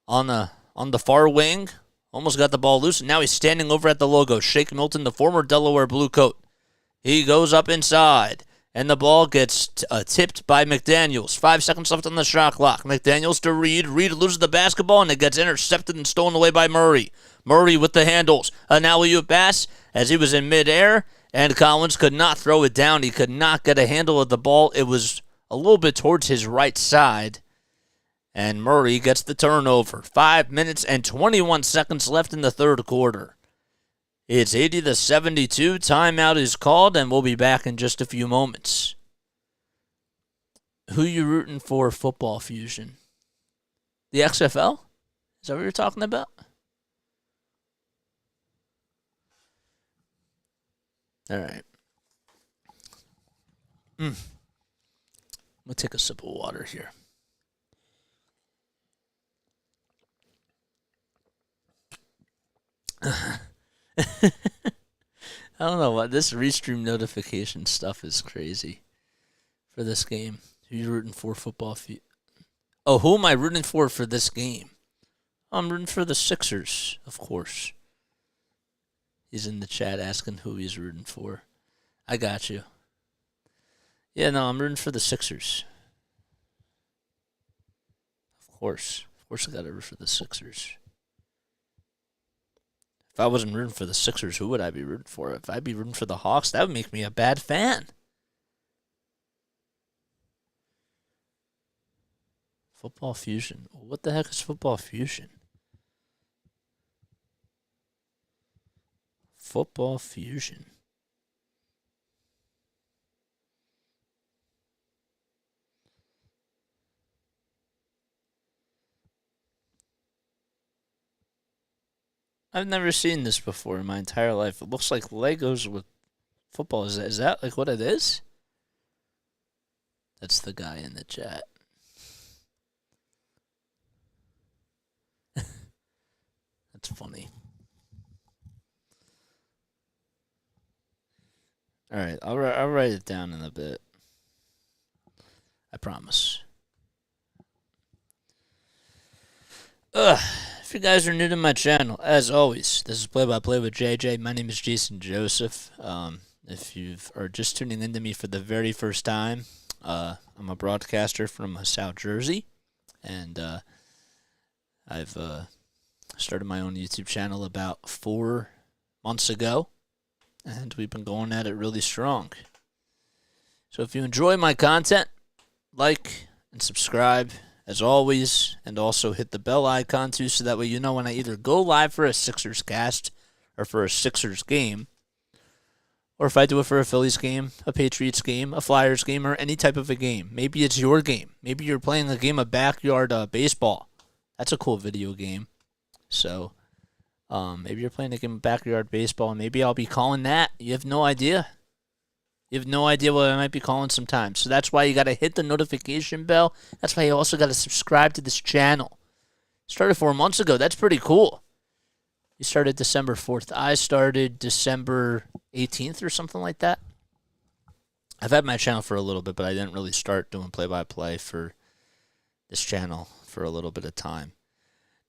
on the far wing, Almost got the ball loose, and now he's standing over at the logo. Shake Milton, the former Delaware Blue Coat. He goes up inside, and the ball gets tipped by McDaniels. 5 seconds left on the shot clock. McDaniels to Reed. Reed loses the basketball, and it gets intercepted and stolen away by Murray. Murray with the handles. An alley-oop pass as he was in midair, and Collins could not throw it down. He could not get a handle of the ball. It was a little bit towards his right side, and Murray gets the turnover. 5 minutes and 21 seconds left in the third quarter. It's 80-72. Timeout is called, and we'll be back in just a few moments. Who you rooting for, Football Fusion? The XFL? Is that what you're talking about? All right. I'm going to take a sip of water here. I don't know what this restream notification stuff is crazy for this game. Who you rooting for, Football Fusion? Oh, who am I rooting for this game? I'm rooting for the Sixers, of course. He's in the chat asking who he's rooting for. I got you. Yeah, no, I'm rooting for the Sixers. Of course. Of course I got to root for the Sixers. If I wasn't rooting for the Sixers, who would I be rooting for? If I'd be rooting for the Hawks, that would make me a bad fan. Football Fusion. What the heck is Football Fusion? Football Fusion. I've never seen this before in my entire life. It looks like Legos with football. Is that like what it is? That's the guy in the chat. That's funny. All right, I'll write it down in a bit. I promise. If you guys are new to my channel, as always, this is Play by Play with JJ. My name is Jason Joseph. If you are just tuning into me for the very first time, I'm a broadcaster from South Jersey, and I've started my own YouTube channel about 4 months ago, and we've been going at it really strong. So if you enjoy my content, like and subscribe as always, and also hit the bell icon too, so that way you know when I either go live for a Sixers cast or for a Sixers game, or if I do it for a Phillies game, a Patriots game, a Flyers game, or any type of a game. Maybe it's your game. Maybe you're playing a game of backyard baseball. That's a cool video game. So maybe you're playing a game of backyard baseball, and maybe I'll be calling that. You have no idea. You have no idea what I might be calling sometimes. So that's why you got to hit the notification bell. That's why you also got to subscribe to this channel. Started 4 months ago. That's pretty cool. You started December 4th. I started December 18th or something like that. I've had my channel for a little bit, but I didn't really start doing play-by-play for this channel for a little bit of time.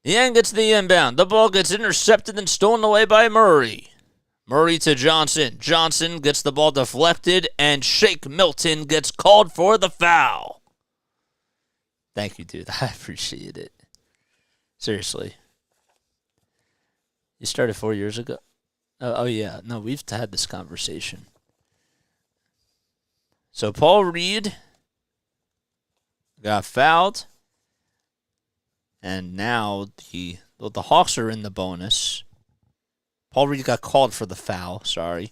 The end gets the inbound. The ball gets intercepted and stolen away by Murray. Murray to Johnson. Johnson gets the ball deflected, and Shake Milton gets called for the foul. Thank you, dude. I appreciate it. Seriously. You started 4 years ago? Oh, yeah. No, we've had this conversation. So Paul Reed got fouled, and now the Hawks are in the bonus. Paul Reed got called for the foul, sorry.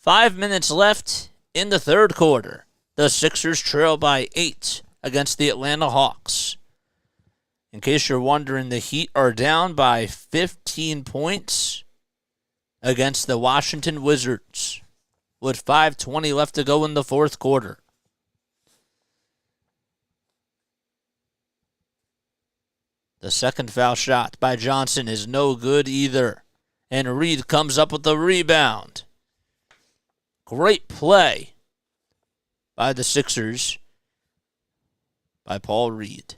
5 minutes left in the third quarter. The Sixers trail by 8 against the Atlanta Hawks. In case you're wondering, the Heat are down by 15 points against the Washington Wizards with 5:20 left to go in the fourth quarter. The second foul shot by Johnson is no good either. And Reed comes up with the rebound. Great play by the Sixers by Paul Reed.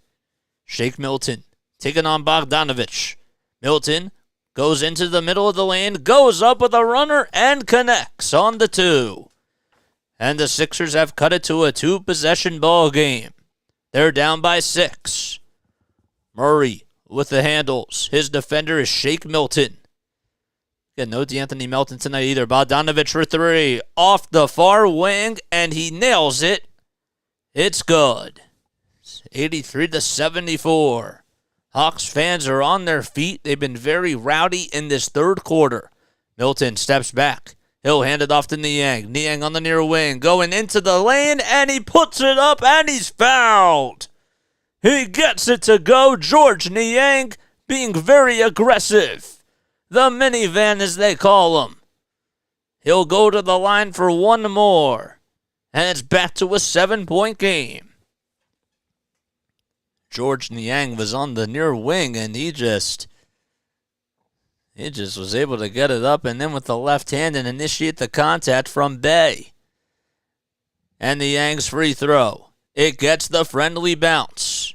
Shake Milton taking on Bogdanovich. Milton Goes into the middle of the lane, goes up with a runner, and connects on the 2. And the Sixers have cut it to a 2-possession ball game. They're down by 6. Murray with the handles. His defender is Shake Milton. Again, no D'Anthony Melton tonight either. Bogdanovich for 3. Off the far wing, and he nails it. It's good. It's 83-74. Hawks fans are on their feet. They've been very rowdy in this third quarter. Milton steps back. He'll hand it off to Niang. Niang on the near wing, going into the lane, and he puts it up, and he's fouled. He gets it to go. George Niang being very aggressive. The minivan, as they call him. He'll go to the line for one more, and it's back to a 7-point game. George Niang was on the near wing, and he just was able to get it up, and then with the left hand and initiate the contact from Bay. And Niang's free throw. It gets the friendly bounce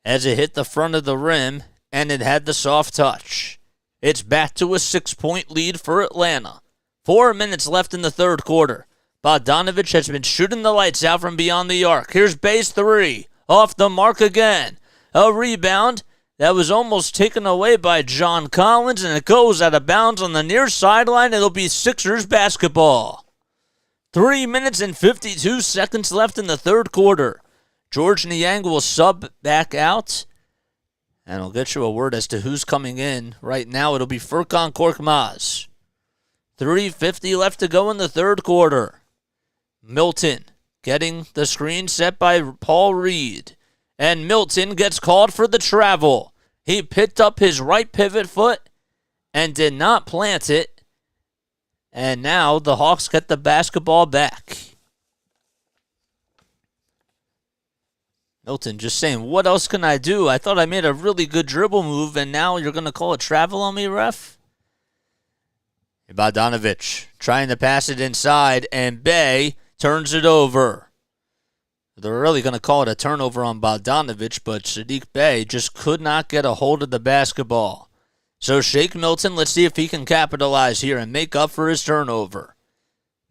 as it hit the front of the rim, and it had the soft touch. It's back to a 6-point lead for Atlanta. 4 minutes left in the third quarter. Bogdanovich has been shooting the lights out from beyond the arc. Here's Bay's 3. Off the mark again. A rebound that was almost taken away by John Collins, and it goes out of bounds on the near sideline. It'll be Sixers basketball. 3 minutes and 52 seconds left in the third quarter. George Niang will sub back out, and I'll get you a word as to who's coming in. Right now, it'll be Furkan Korkmaz. 3:50 left to go in the third quarter. Milton getting the screen set by Paul Reed. And Milton gets called for the travel. He picked up his right pivot foot and did not plant it. And now the Hawks get the basketball back. Milton just saying, what else can I do? I thought I made a really good dribble move, and now you're going to call a travel on me, ref? Bogdanovich trying to pass it inside, and Bay turns it over. They're really going to call it a turnover on Bogdanovich, but Saddiq Bey just could not get a hold of the basketball. So Shake Milton, let's see if he can capitalize here and make up for his turnover.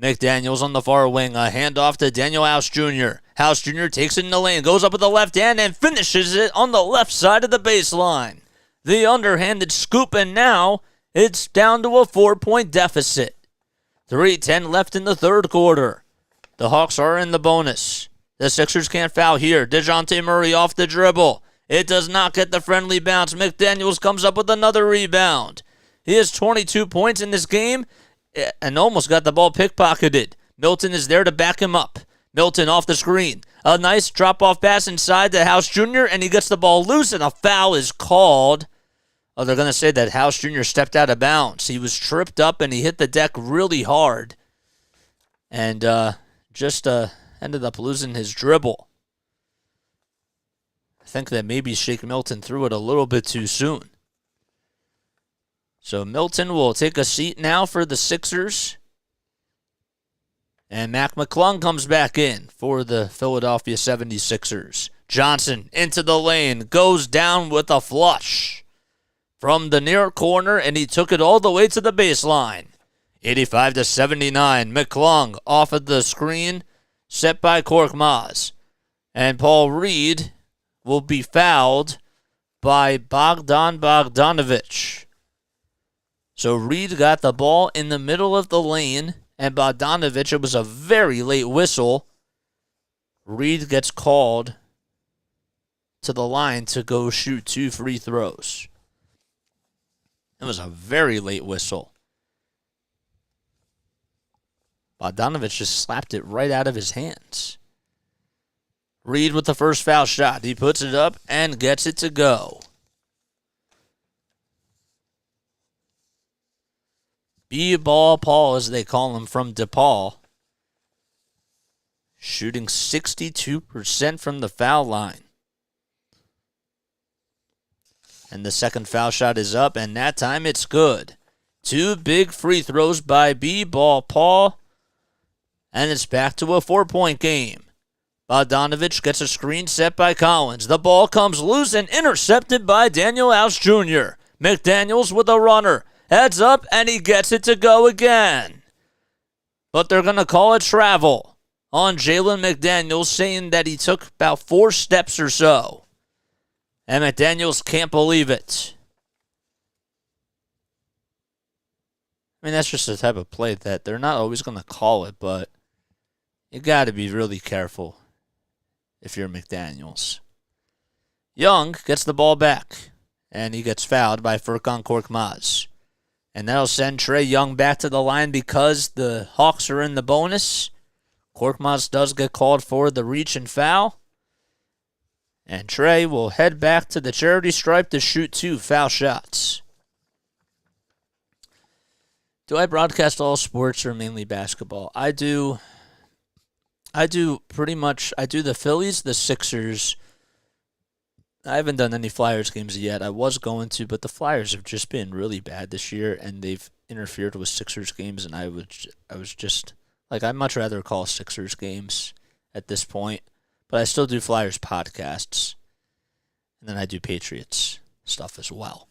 McDaniels on the far wing, a handoff to Daniel House Jr. House Jr. takes it in the lane, goes up with the left hand, and finishes it on the left side of the baseline. The underhanded scoop, and now it's down to a 4-point deficit. 3:10 left in the third quarter. The Hawks are in the bonus. The Sixers can't foul here. DeJounte Murray off the dribble. It does not get the friendly bounce. McDaniels comes up with another rebound. He has 22 points in this game and almost got the ball pickpocketed. Milton is there to back him up. Milton off the screen. A nice drop-off pass inside to House Jr., and he gets the ball loose, and a foul is called. Oh, they're going to say that House Jr. stepped out of bounds. He was tripped up, and he hit the deck really hard. And just ended up losing his dribble. I think that maybe Shake Milton threw it a little bit too soon. So Milton will take a seat now for the Sixers. And Mac McClung comes back in for the Philadelphia 76ers. Johnson into the lane, goes down with a flush from the near corner, and he took it all the way to the baseline. 85-79. McClung off of the screen, set by Korkmaz. And Paul Reed will be fouled by Bogdanovich. So Reed got the ball in the middle of the lane, and Bogdanovich, it was a very late whistle. Reed gets called to the line to go shoot 2 free throws. It was a very late whistle. Bogdanovich just slapped it right out of his hands. Reed with the first foul shot. He puts it up and gets it to go. B-Ball Paul, as they call him, from DePaul. Shooting 62% from the foul line. And the second foul shot is up, and that time it's good. 2 big free throws by B-Ball Paul. And it's back to a 4-point game. Bogdanovich gets a screen set by Collins. The ball comes loose and intercepted by Daniel House Jr. McDaniels with a runner. Heads up, and he gets it to go again. But they're going to call it travel on Jalen McDaniels, saying that he took about 4 steps or so. And McDaniels can't believe it. I mean, that's just the type of play that they're not always going to call it, but you got to be really careful if you're McDaniels. Young gets the ball back, and he gets fouled by Furkan Korkmaz. And that'll send Trae Young back to the line because the Hawks are in the bonus. Korkmaz does get called for the reach and foul. And Trae will head back to the charity stripe to shoot 2 foul shots. Do I broadcast all sports or mainly basketball? I do pretty much. I do the Phillies, the Sixers. I haven't done any Flyers games yet. I was going to, but the Flyers have just been really bad this year, and they've interfered with Sixers games, and I was just like, I'd much rather call Sixers games at this point, but I still do Flyers podcasts, and then I do Patriots stuff as well.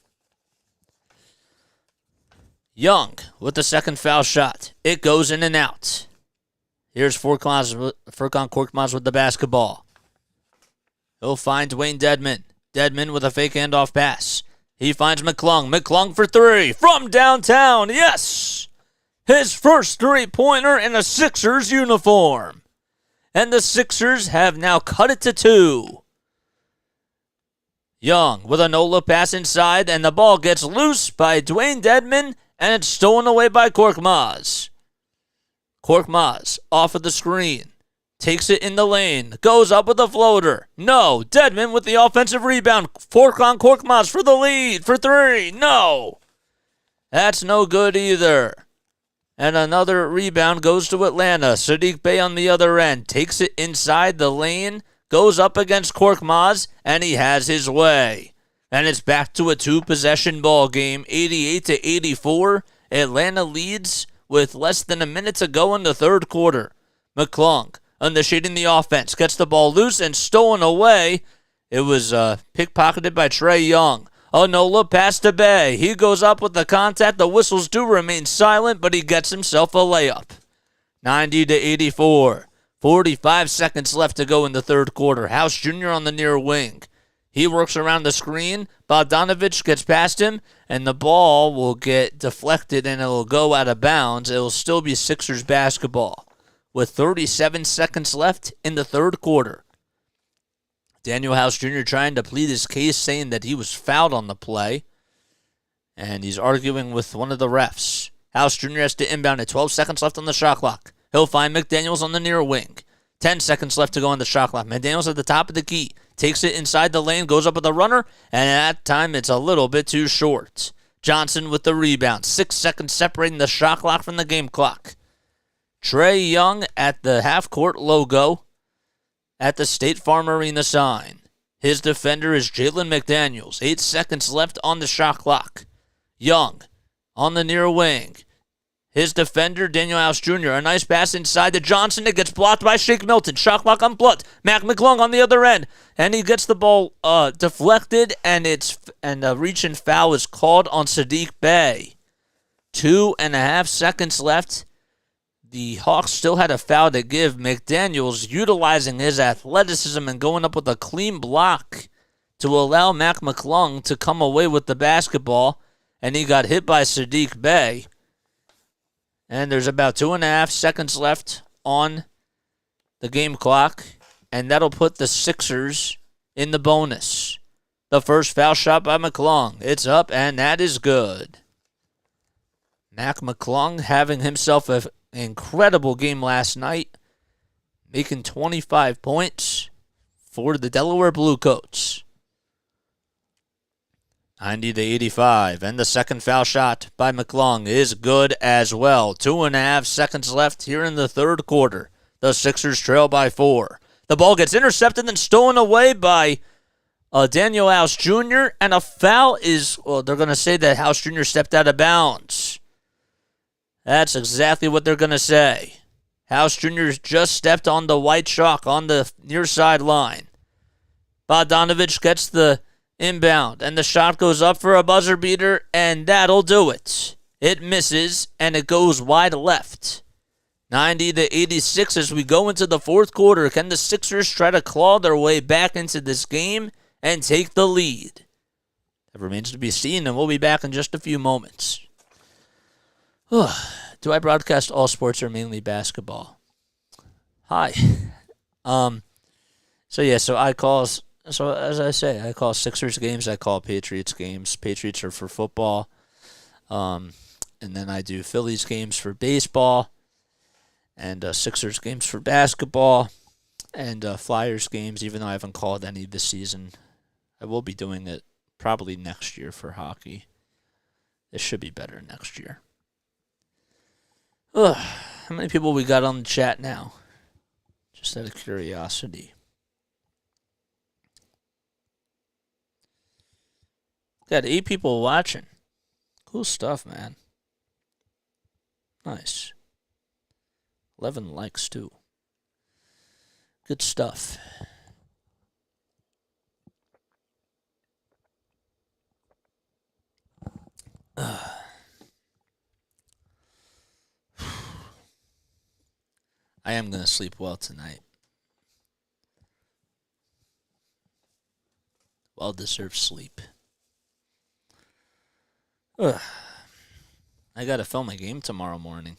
Young with the second foul shot. It goes in and out. Here's Furkan Korkmaz with the basketball. He'll find Dwayne Dedmon. Dedmon with a fake handoff pass. He finds McClung. McClung for 3 from downtown. Yes! His first 3-pointer in a Sixers uniform. And the Sixers have now cut it to 2. Young with a no-look pass inside, and the ball gets loose by Dwayne Dedmon, and it's stolen away by Korkmaz. Korkmaz off of the screen. Takes it in the lane. Goes up with a floater. No. Dedmon with the offensive rebound. Furkan Korkmaz for the lead. For 3. No. That's no good either. And another rebound goes to Atlanta. Saddiq Bey on the other end. Takes it inside the lane. Goes up against Korkmaz. And he has his way. And it's back to a 2-possession ball game. 88-84. Atlanta leads with less than a minute to go in the third quarter. McClung initiating the offense, gets the ball loose and stolen away. It was pickpocketed by Trae Young. A no-look pass to Bey. He goes up with the contact. The whistles do remain silent, but he gets himself a layup. 90-84. 45 seconds left to go in the third quarter. House Jr. on the near wing. He works around the screen. Bogdanovich gets past him, and the ball will get deflected, and it will go out of bounds. It will still be Sixers basketball with 37 seconds left in the third quarter. Daniel House Jr. trying to plead his case, saying that he was fouled on the play, and he's arguing with one of the refs. House Jr. has to inbound at 12 seconds left on the shot clock. He'll find McDaniels on the near wing. 10 seconds left to go on the shot clock. McDaniels at the top of the key. Takes it inside the lane, goes up with a runner, and at that time it's a little bit too short. Johnson with the rebound. 6 seconds separating the shot clock from the game clock. Trae Young at the half-court logo at the State Farm Arena sign. His defender is Jalen McDaniels. 8 seconds left on the shot clock. Young on the near wing. His defender, Daniel House Jr. A nice pass inside to Johnson. It gets blocked by Shake Milton. Shot clock unplugged. Mac McClung on the other end. And he gets the ball deflected, and a reach and foul is called on Saddiq Bey. 2.5 seconds left. The Hawks still had a foul to give. McDaniels utilizing his athleticism and going up with a clean block to allow Mac McClung to come away with the basketball. And he got hit by Saddiq Bey. And there's about 2.5 seconds left on the game clock. And that'll put the Sixers in the bonus. The first foul shot by McClung. It's up, and that is good. Mac McClung having himself an incredible game last night, making 25 points for the Delaware Bluecoats. 90-85, and the second foul shot by McClung is good as well. 2.5 seconds left here in the third quarter. The Sixers trail by 4. The ball gets intercepted and stolen away by Daniel House Jr., and a foul is, well, they're going to say that House Jr. stepped out of bounds. That's exactly what they're going to say. House Jr. just stepped on the white chalk on the near sideline. Bogdanovich gets the inbound, and the shot goes up for a buzzer beater, and that'll do it. It misses, and it goes wide left. 90-86 as we go into the fourth quarter. Can the Sixers try to claw their way back into this game and take the lead? That remains to be seen, and we'll be back in just a few moments. Do I broadcast all sports or mainly basketball? Hi. So I call, as I say, I call Sixers games, I call Patriots games. Patriots are for football. And then I do Phillies games for baseball, and Sixers games for basketball, and Flyers games, even though I haven't called any this season. I will be doing it probably next year for hockey. It should be better next year. How many people we got on the chat now? Just out of curiosity. Got 8 people watching. Cool stuff, man. Nice. 11 likes, too. Good stuff. I am going to sleep well tonight. Well-deserved sleep. I got to film a game tomorrow morning.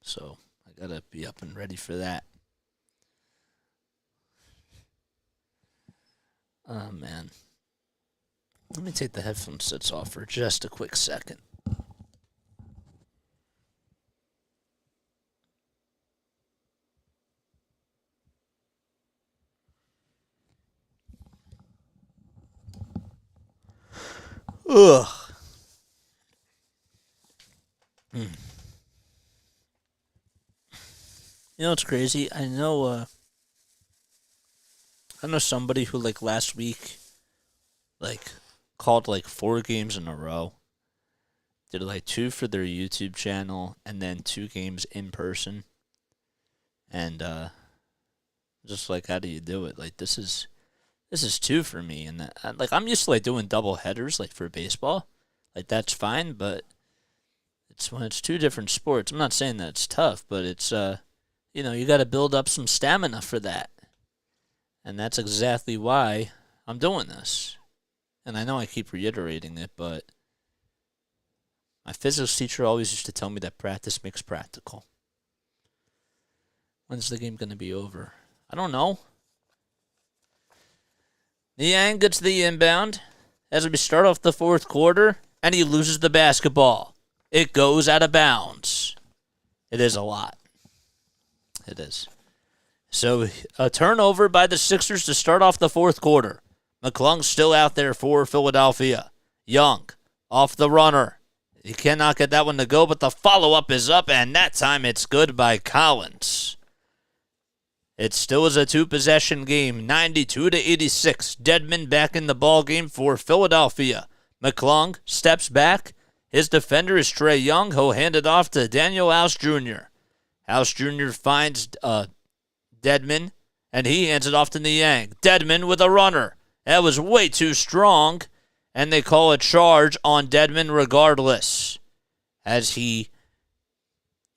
So, I got to be up and ready for that. Oh, man. Let me take the headphone sets off for just a quick second. Ugh. You know what's crazy? I know somebody who last week called 4 games in a row. Did 2 for their YouTube channel and then 2 games in person. And just how do you do it? This is 2 for me, and I'm used to doing double headers for baseball. That's fine, but it's when it's 2 different sports. I'm not saying that it's tough, but it's you got to build up some stamina for that. And that's exactly why I'm doing this. And I know I keep reiterating it, but my physics teacher always used to tell me that practice makes practical. When's the game going to be over? I don't know. Niang gets the inbound as we start off the fourth quarter, and he loses the basketball. It goes out of bounds. It is a lot. It is. So a turnover by the Sixers to start off the fourth quarter. McClung's still out there for Philadelphia. Young off the runner. He cannot get that one to go, but the follow-up is up, and that time it's good by Collins. It still is a 2-possession game, 92-86. Dedmon back in the ball game for Philadelphia. McClung steps back. His defender is Trae Young, who'll hand it off to Daniel House Jr. House Jr. finds Dedmon, and he hands it off to Niang. Dedmon with a runner. That was way too strong, and they call a charge on Dedmon regardless, as he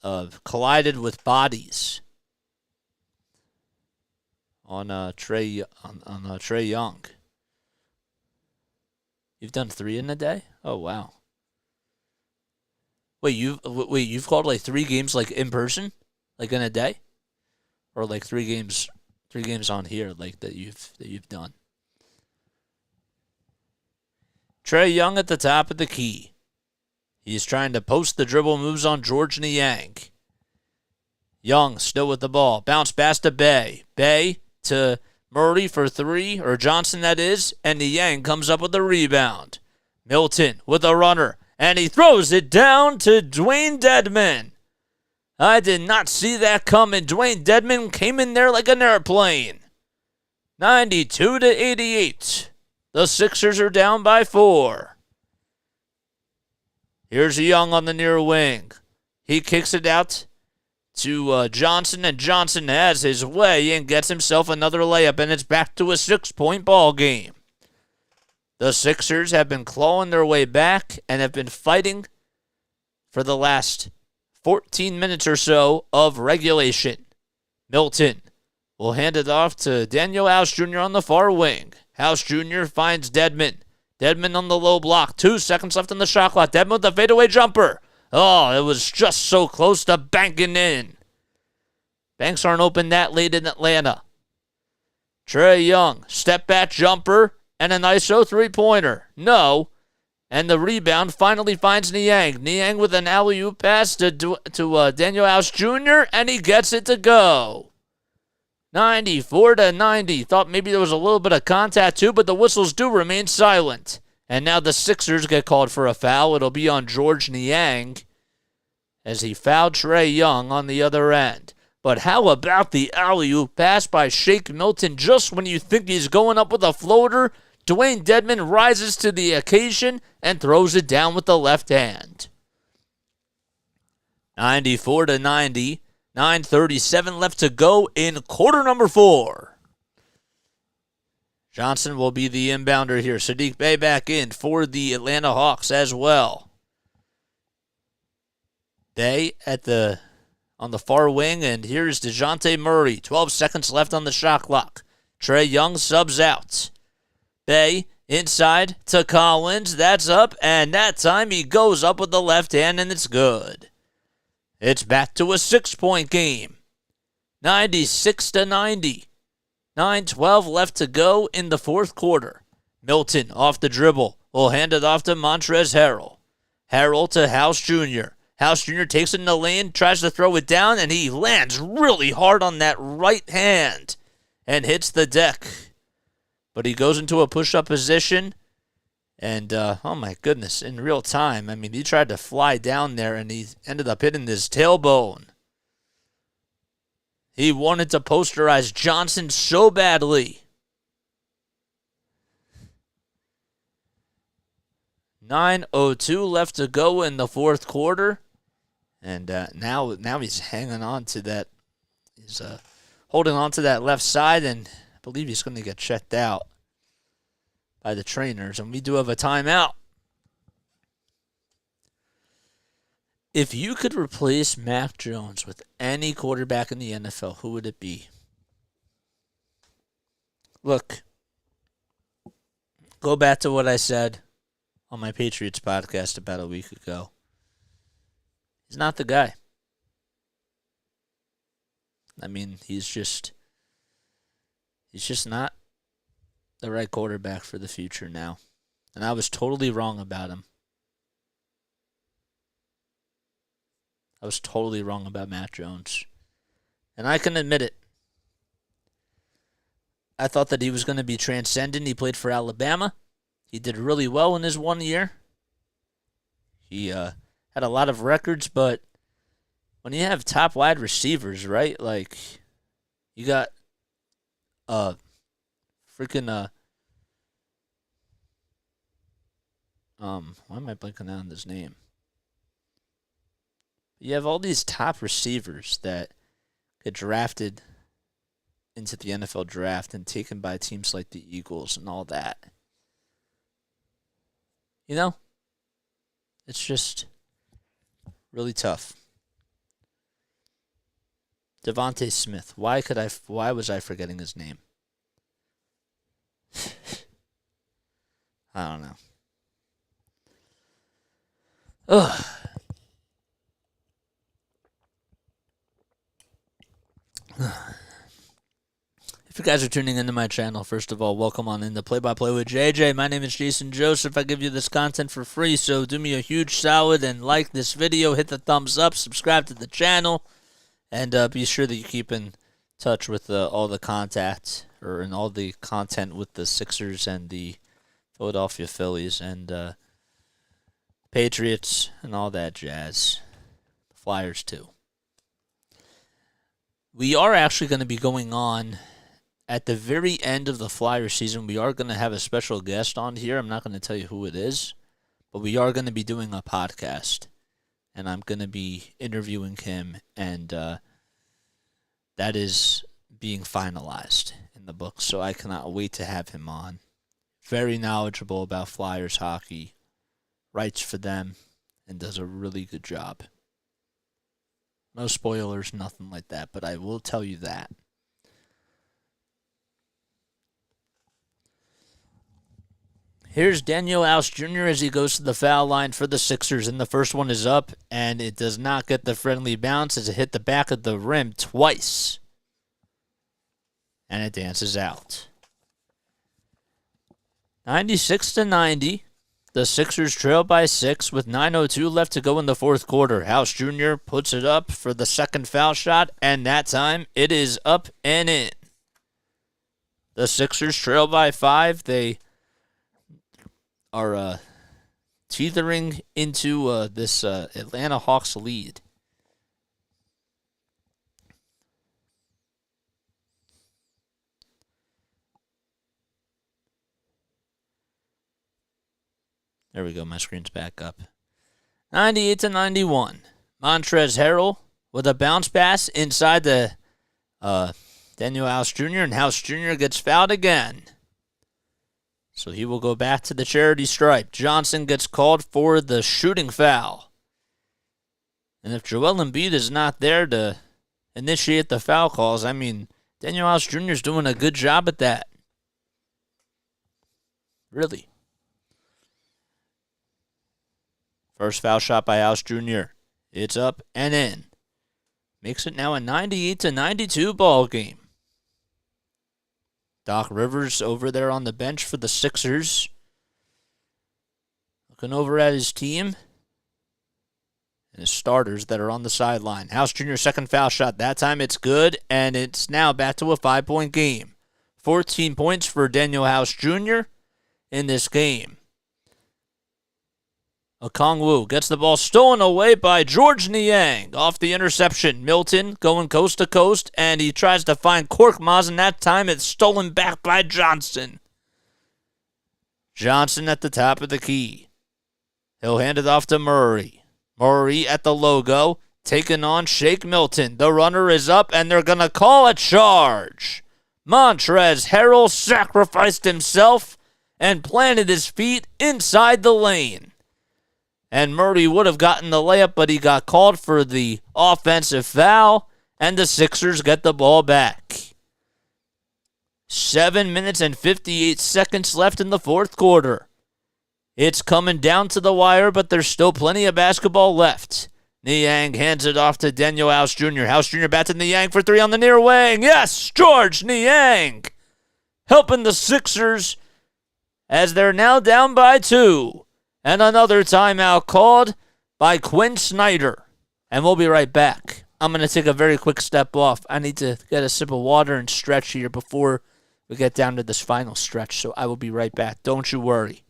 collided with bodies on Trae Young. You've done 3 in a day? Oh wow. Wait, you've called 3 games in person, in a day, or 3 games on here that you've done. Trae Young at the top of the key. He's trying to post the dribble moves on George Niang. Young still with the ball. Bounce pass to Bay. Bay to Murray for 3, or Johnson that is, and Niang comes up with a rebound. Milton with a runner, and he throws it down to Dwayne Dedmon. I did not see that coming. Dwayne Dedmon came in there like an airplane. 92-88. The Sixers are down by 4. Here's Young on the near wing. He kicks it out to Johnson, and Johnson has his way and gets himself another layup, and it's back to a 6-point ball game. The Sixers have been clawing their way back and have been fighting for the last 14 minutes or so of regulation. Milton will hand it off to Daniel House Jr. on the far wing. House Jr. finds Dedmon. Dedmon on the low block. 2 seconds left on the shot clock. Dedmon with the fadeaway jumper. Oh, it was just so close to banking in. Banks aren't open that late in Atlanta. Trae Young, step back jumper, and an ISO three-pointer. No. And the rebound finally finds Niang. Niang with an alley-oop pass to Daniel House Jr., and he gets it to go. 94-90. Thought maybe there was a little bit of contact too, but the whistles do remain silent. And now the Sixers get called for a foul. It'll be on George Niang as he fouled Trae Young on the other end. But how about the alley-oop pass by Shake Milton just when you think he's going up with a floater? Dwayne Dedmon rises to the occasion and throws it down with the left hand. 94-90. 9:37 left to go in quarter number 4. Johnson will be the inbounder here. Saddiq Bey back in for the Atlanta Hawks as well. Bey on the far wing, and here's DeJounte Murray. 12 seconds left on the shot clock. Trae Young subs out. Bey inside to Collins. That's up, and that time he goes up with the left hand, and it's good. It's back to a 6-point game. 96-90. 9:12 left to go in the fourth quarter. Milton off the dribble. Will hand it off to Montrezl Harrell. Harrell to House Jr. House Jr. takes it in the lane, tries to throw it down, and he lands really hard on that right hand and hits the deck. But he goes into a push-up position. And, oh my goodness, in real time, I mean, he tried to fly down there and he ended up hitting his tailbone. He wanted to posterize Johnson so badly. 9:02 left to go in the fourth quarter. And now he's hanging on to that. He's holding on to that left side, and I believe he's going to get checked out by the trainers, and we do have a timeout. If you could replace Mac Jones with any quarterback in the NFL, who would it be? Look, go back to what I said on my Patriots podcast about a week ago. He's not the guy. I mean, he's just not the right quarterback for the future now. And I was totally wrong about him. I was totally wrong about Matt Jones. And I can admit it. I thought that he was going to be transcendent. He played for Alabama. He did really well in his 1 year. He had a lot of records, but when you have top wide receivers, right? Like, you got freaking why am I blanking out on his name? You have all these top receivers that get drafted into the NFL draft and taken by teams like the Eagles and all that. You know, it's just really tough. Devontae Smith. Why was I forgetting his name? I don't know. Ugh. If you guys are tuning into my channel, first of all, welcome on into Play-by-Play with JJ. My name is Jason Joseph. I give you this content for free, so do me a huge solid and like this video, hit the thumbs up, subscribe to the channel, and be sure that you keep in touch with all the content and all the content with the Sixers and the Philadelphia Phillies and Patriots and all that jazz. Flyers too. We are actually going to be going on at the very end of the Flyer season. We are going to have a special guest on here. I'm not going to tell you who it is, but we are going to be doing a podcast. and I'm going to be interviewing him, and that is being finalized in the book, so I cannot wait to have him on. Very knowledgeable about Flyers hockey, writes for them, and does a really good job. No spoilers, nothing like that, but I will tell you that. Here's Daniel House Jr. as he goes to the foul line for the Sixers, and the first one is up, and it does not get the friendly bounce as it hit the back of the rim twice. And it dances out. 96-90. The Sixers trail by 6 with 9:02 left to go in the fourth quarter. House Jr. puts it up for the second foul shot, and that time it is up and in. The Sixers trail by 5. They are teetering into this Atlanta Hawks lead. There we go. My screen's back up. 98-91. Montrezl Harrell with a bounce pass inside the Daniel House Jr. and House Jr. gets fouled again. So he will go back to the charity stripe. Johnson gets called for the shooting foul. And if Joel Embiid is not there to initiate the foul calls, I mean, Daniel House Jr. is doing a good job at that. Really. First foul shot by House Jr. It's up and in. Makes it now a 98-92 ball game. Doc Rivers over there on the bench for the Sixers. Looking over at his team. And his starters that are on the sideline. House Jr. second foul shot. That time it's good. And it's now back to a 5-point game. 14 points for Daniel House Jr. in this game. Okongwu gets the ball stolen away by George Niang off the interception. Milton going coast to coast, and he tries to find Korkmaz, and that time it's stolen back by Johnson. Johnson at the top of the key. He'll hand it off to Murray. Murray at the logo, taking on Shake Milton. The runner is up, and they're going to call a charge. Montrezl Harrell sacrificed himself and planted his feet inside the lane. And Murray would have gotten the layup, but he got called for the offensive foul, and the Sixers get the ball back. 7 minutes and 58 seconds left in the fourth quarter. It's coming down to the wire, but there's still plenty of basketball left. Niang hands it off to Daniel House Jr. House Jr. back to Niang for 3 on the near wing. Yes, George Niang helping the Sixers as they're now down by 2. And another timeout called by Quinn Snyder. And we'll be right back. I'm going to take a very quick step off. I need to get a sip of water and stretch here before we get down to this final stretch. So I will be right back. Don't you worry.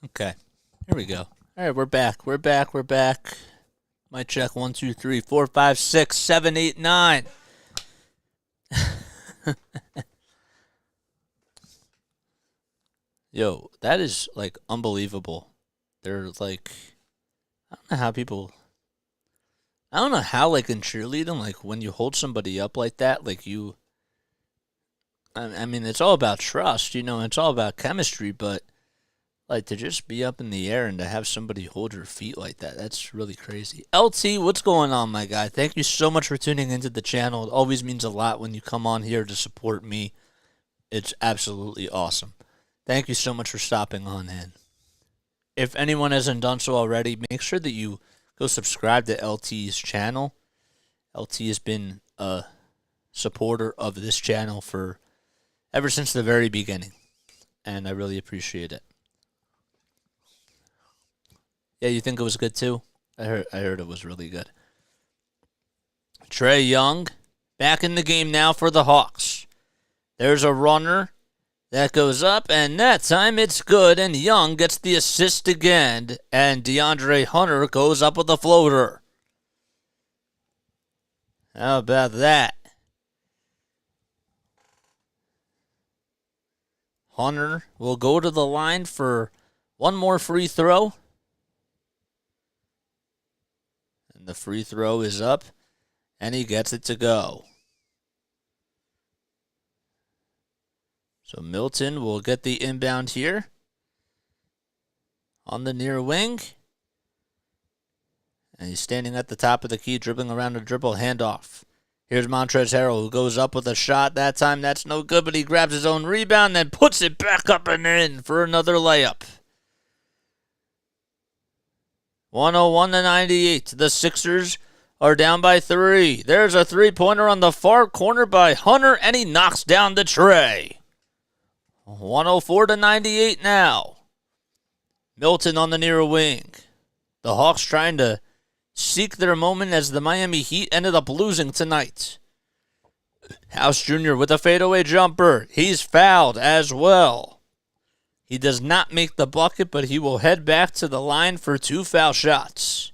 Okay. Here we go. All right, we're back. We're back. Mic check 1, 2, 3, 4, 5, 6, 7, 8, 9. Yo, that is like unbelievable. They're like, I don't know how people. I don't know how, like, in cheerleading, like, when you hold somebody up like that, like, you. I mean, it's all about trust, it's all about chemistry, but, like, to just be up in the air and to have somebody hold your feet like that, that's really crazy. LT, what's going on, my guy? Thank you so much for tuning into the channel. It always means a lot when you come on here to support me. It's absolutely awesome. Thank you so much for stopping on in. If anyone hasn't done so already, make sure that you go subscribe to LT's channel. LT has been a supporter of this channel for ever since the very beginning, and I really appreciate it. Yeah, you think it was good too? I heard it was really good. Trae Young back in the game now for the Hawks. There's a runner that goes up, and that time it's good, and Young gets the assist again, and DeAndre Hunter goes up with a floater. How about that? Hunter will go to the line for one more free throw. And the free throw is up, and he gets it to go. So Milton will get the inbound here on the near wing. And he's standing at the top of the key, dribbling around a dribble handoff. Here's Montrezl Harrell, who goes up with a shot. That time, that's no good, but he grabs his own rebound and puts it back up and in for another layup. 101-98. The Sixers are down by 3. There's a three-pointer on the far corner by Hunter, and he knocks down the Trae. 104-98 now. Milton on the near wing. The Hawks trying to seek their moment as the Miami Heat ended up losing tonight. House Jr. with a fadeaway jumper. He's fouled as well. He does not make the bucket, but he will head back to the line for 2 foul shots.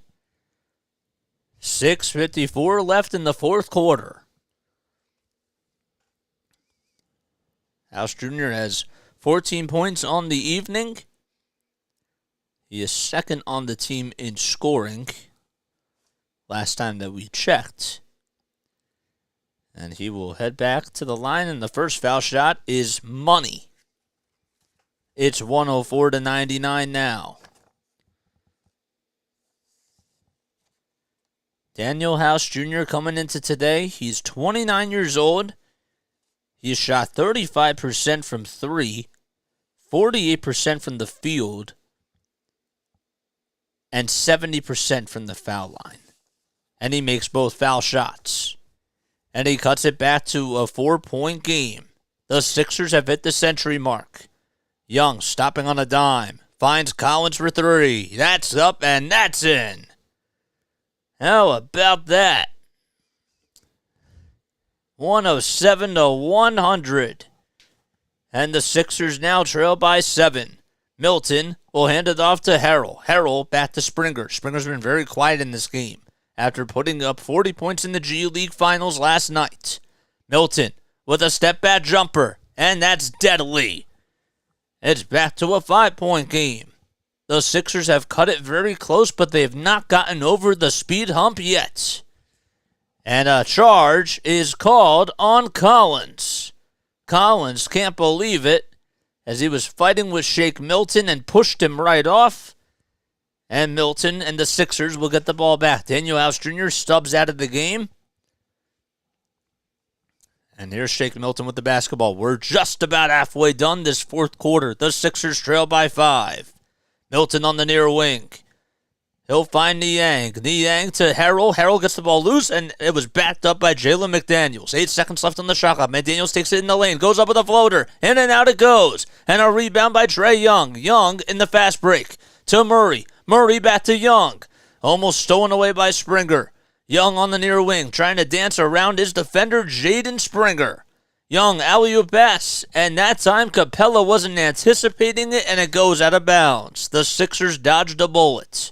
6:54 left in the fourth quarter. House Jr. has 14 points on the evening. He is second on the team in scoring last time that we checked. And he will head back to the line, and the first foul shot is money. It's 104-99 now. Daniel House Jr. coming into today. He's 29 years old. He has shot 35% from 3, 48% from the field, and 70% from the foul line. And he makes both foul shots. And he cuts it back to a 4-point game. The Sixers have hit the century mark. Young stopping on a dime. Finds Collins for 3. That's up and that's in. How about that? 107-100. And the Sixers now trail by 7. Milton will hand it off to Harrell. Harrell back to Springer. Springer's been very quiet in this game after putting up 40 points in the G League Finals last night. Milton with a step-back jumper, and that's deadly. It's back to a 5-point game. The Sixers have cut it very close, but they have not gotten over the speed hump yet. And a charge is called on Collins. Collins can't believe it, as he was fighting with Shake Milton and pushed him right off. And Milton and the Sixers will get the ball back. Daniel House Jr. stubs out of the game. And here's Shake Milton with the basketball. We're just about halfway done this fourth quarter. The Sixers trail by 5. Milton on the near wing. He'll find Niang. Niang to Harrell. Harrell gets the ball loose, and it was backed up by Jalen McDaniels. 8 seconds left on the shot clock. McDaniels takes it in the lane. Goes up with a floater. In and out it goes. And a rebound by Trae Young. Young in the fast break to Murray. Murray back to Young. Almost stolen away by Springer. Young on the near wing, trying to dance around his defender, Jaden Springer. Young, alley-oop pass, and that time Capella wasn't anticipating it, and it goes out of bounds. The Sixers dodged a bullet.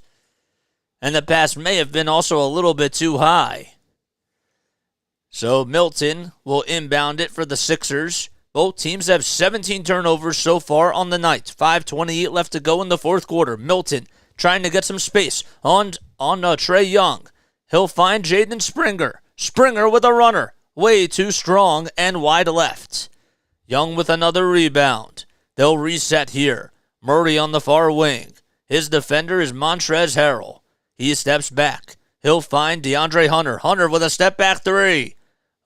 And the pass may have been also a little bit too high. So Milton will inbound it for the Sixers. Both teams have 17 turnovers so far on the night. 5:28 left to go in the fourth quarter. Milton trying to get some space on Trae Young. He'll find Jaden Springer. Springer with a runner. Way too strong and wide left. Young with another rebound. They'll reset here. Murray on the far wing. His defender is Montrezl Harrell. He steps back. He'll find DeAndre Hunter. Hunter with a step-back three.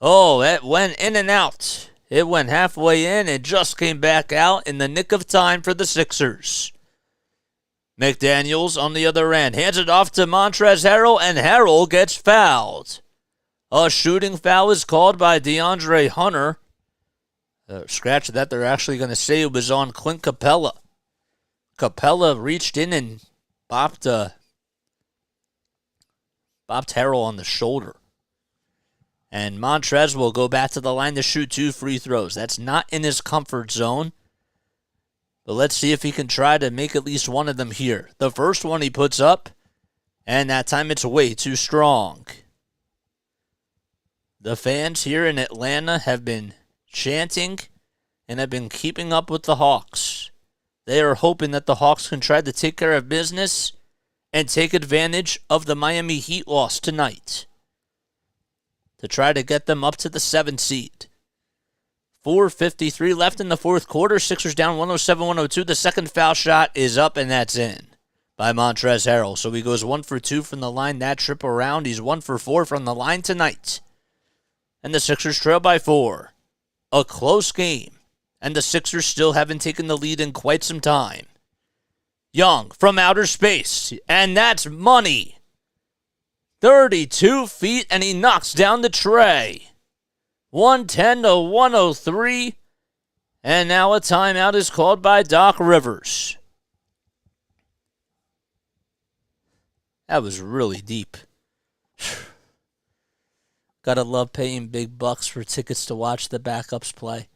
Oh, it went in and out. It went halfway in and just came back out in the nick of time for the Sixers. McDaniels on the other end. Hands it off to Montrezl Harrell, and Harrell gets fouled. A shooting foul is called by DeAndre Hunter. Scratch that, they're actually going to say it was on Clint Capella. Capella reached in and bopped Harrell on the shoulder. And Montrez will go back to the line to shoot 2 free throws. That's not in his comfort zone. But let's see if he can try to make at least one of them here. The first one he puts up, and that time it's way too strong. The fans here in Atlanta have been chanting and have been keeping up with the Hawks. They are hoping that the Hawks can try to take care of business and take advantage of the Miami Heat loss tonight to try to get them up to the 7th seed. 4:53 left in the fourth quarter. Sixers down 107-102. The second foul shot is up, and that's in by Montrezl Harrell. So he goes 1 for 2 from the line that trip around. He's 1 for 4 from the line tonight. And the Sixers trail by 4. A close game. And the Sixers still haven't taken the lead in quite some time. Young from outer space. And that's money. 32 feet, and he knocks down the tray. 110-103. And now a timeout is called by Doc Rivers. That was really deep. Gotta love paying big bucks for tickets to watch the backups play.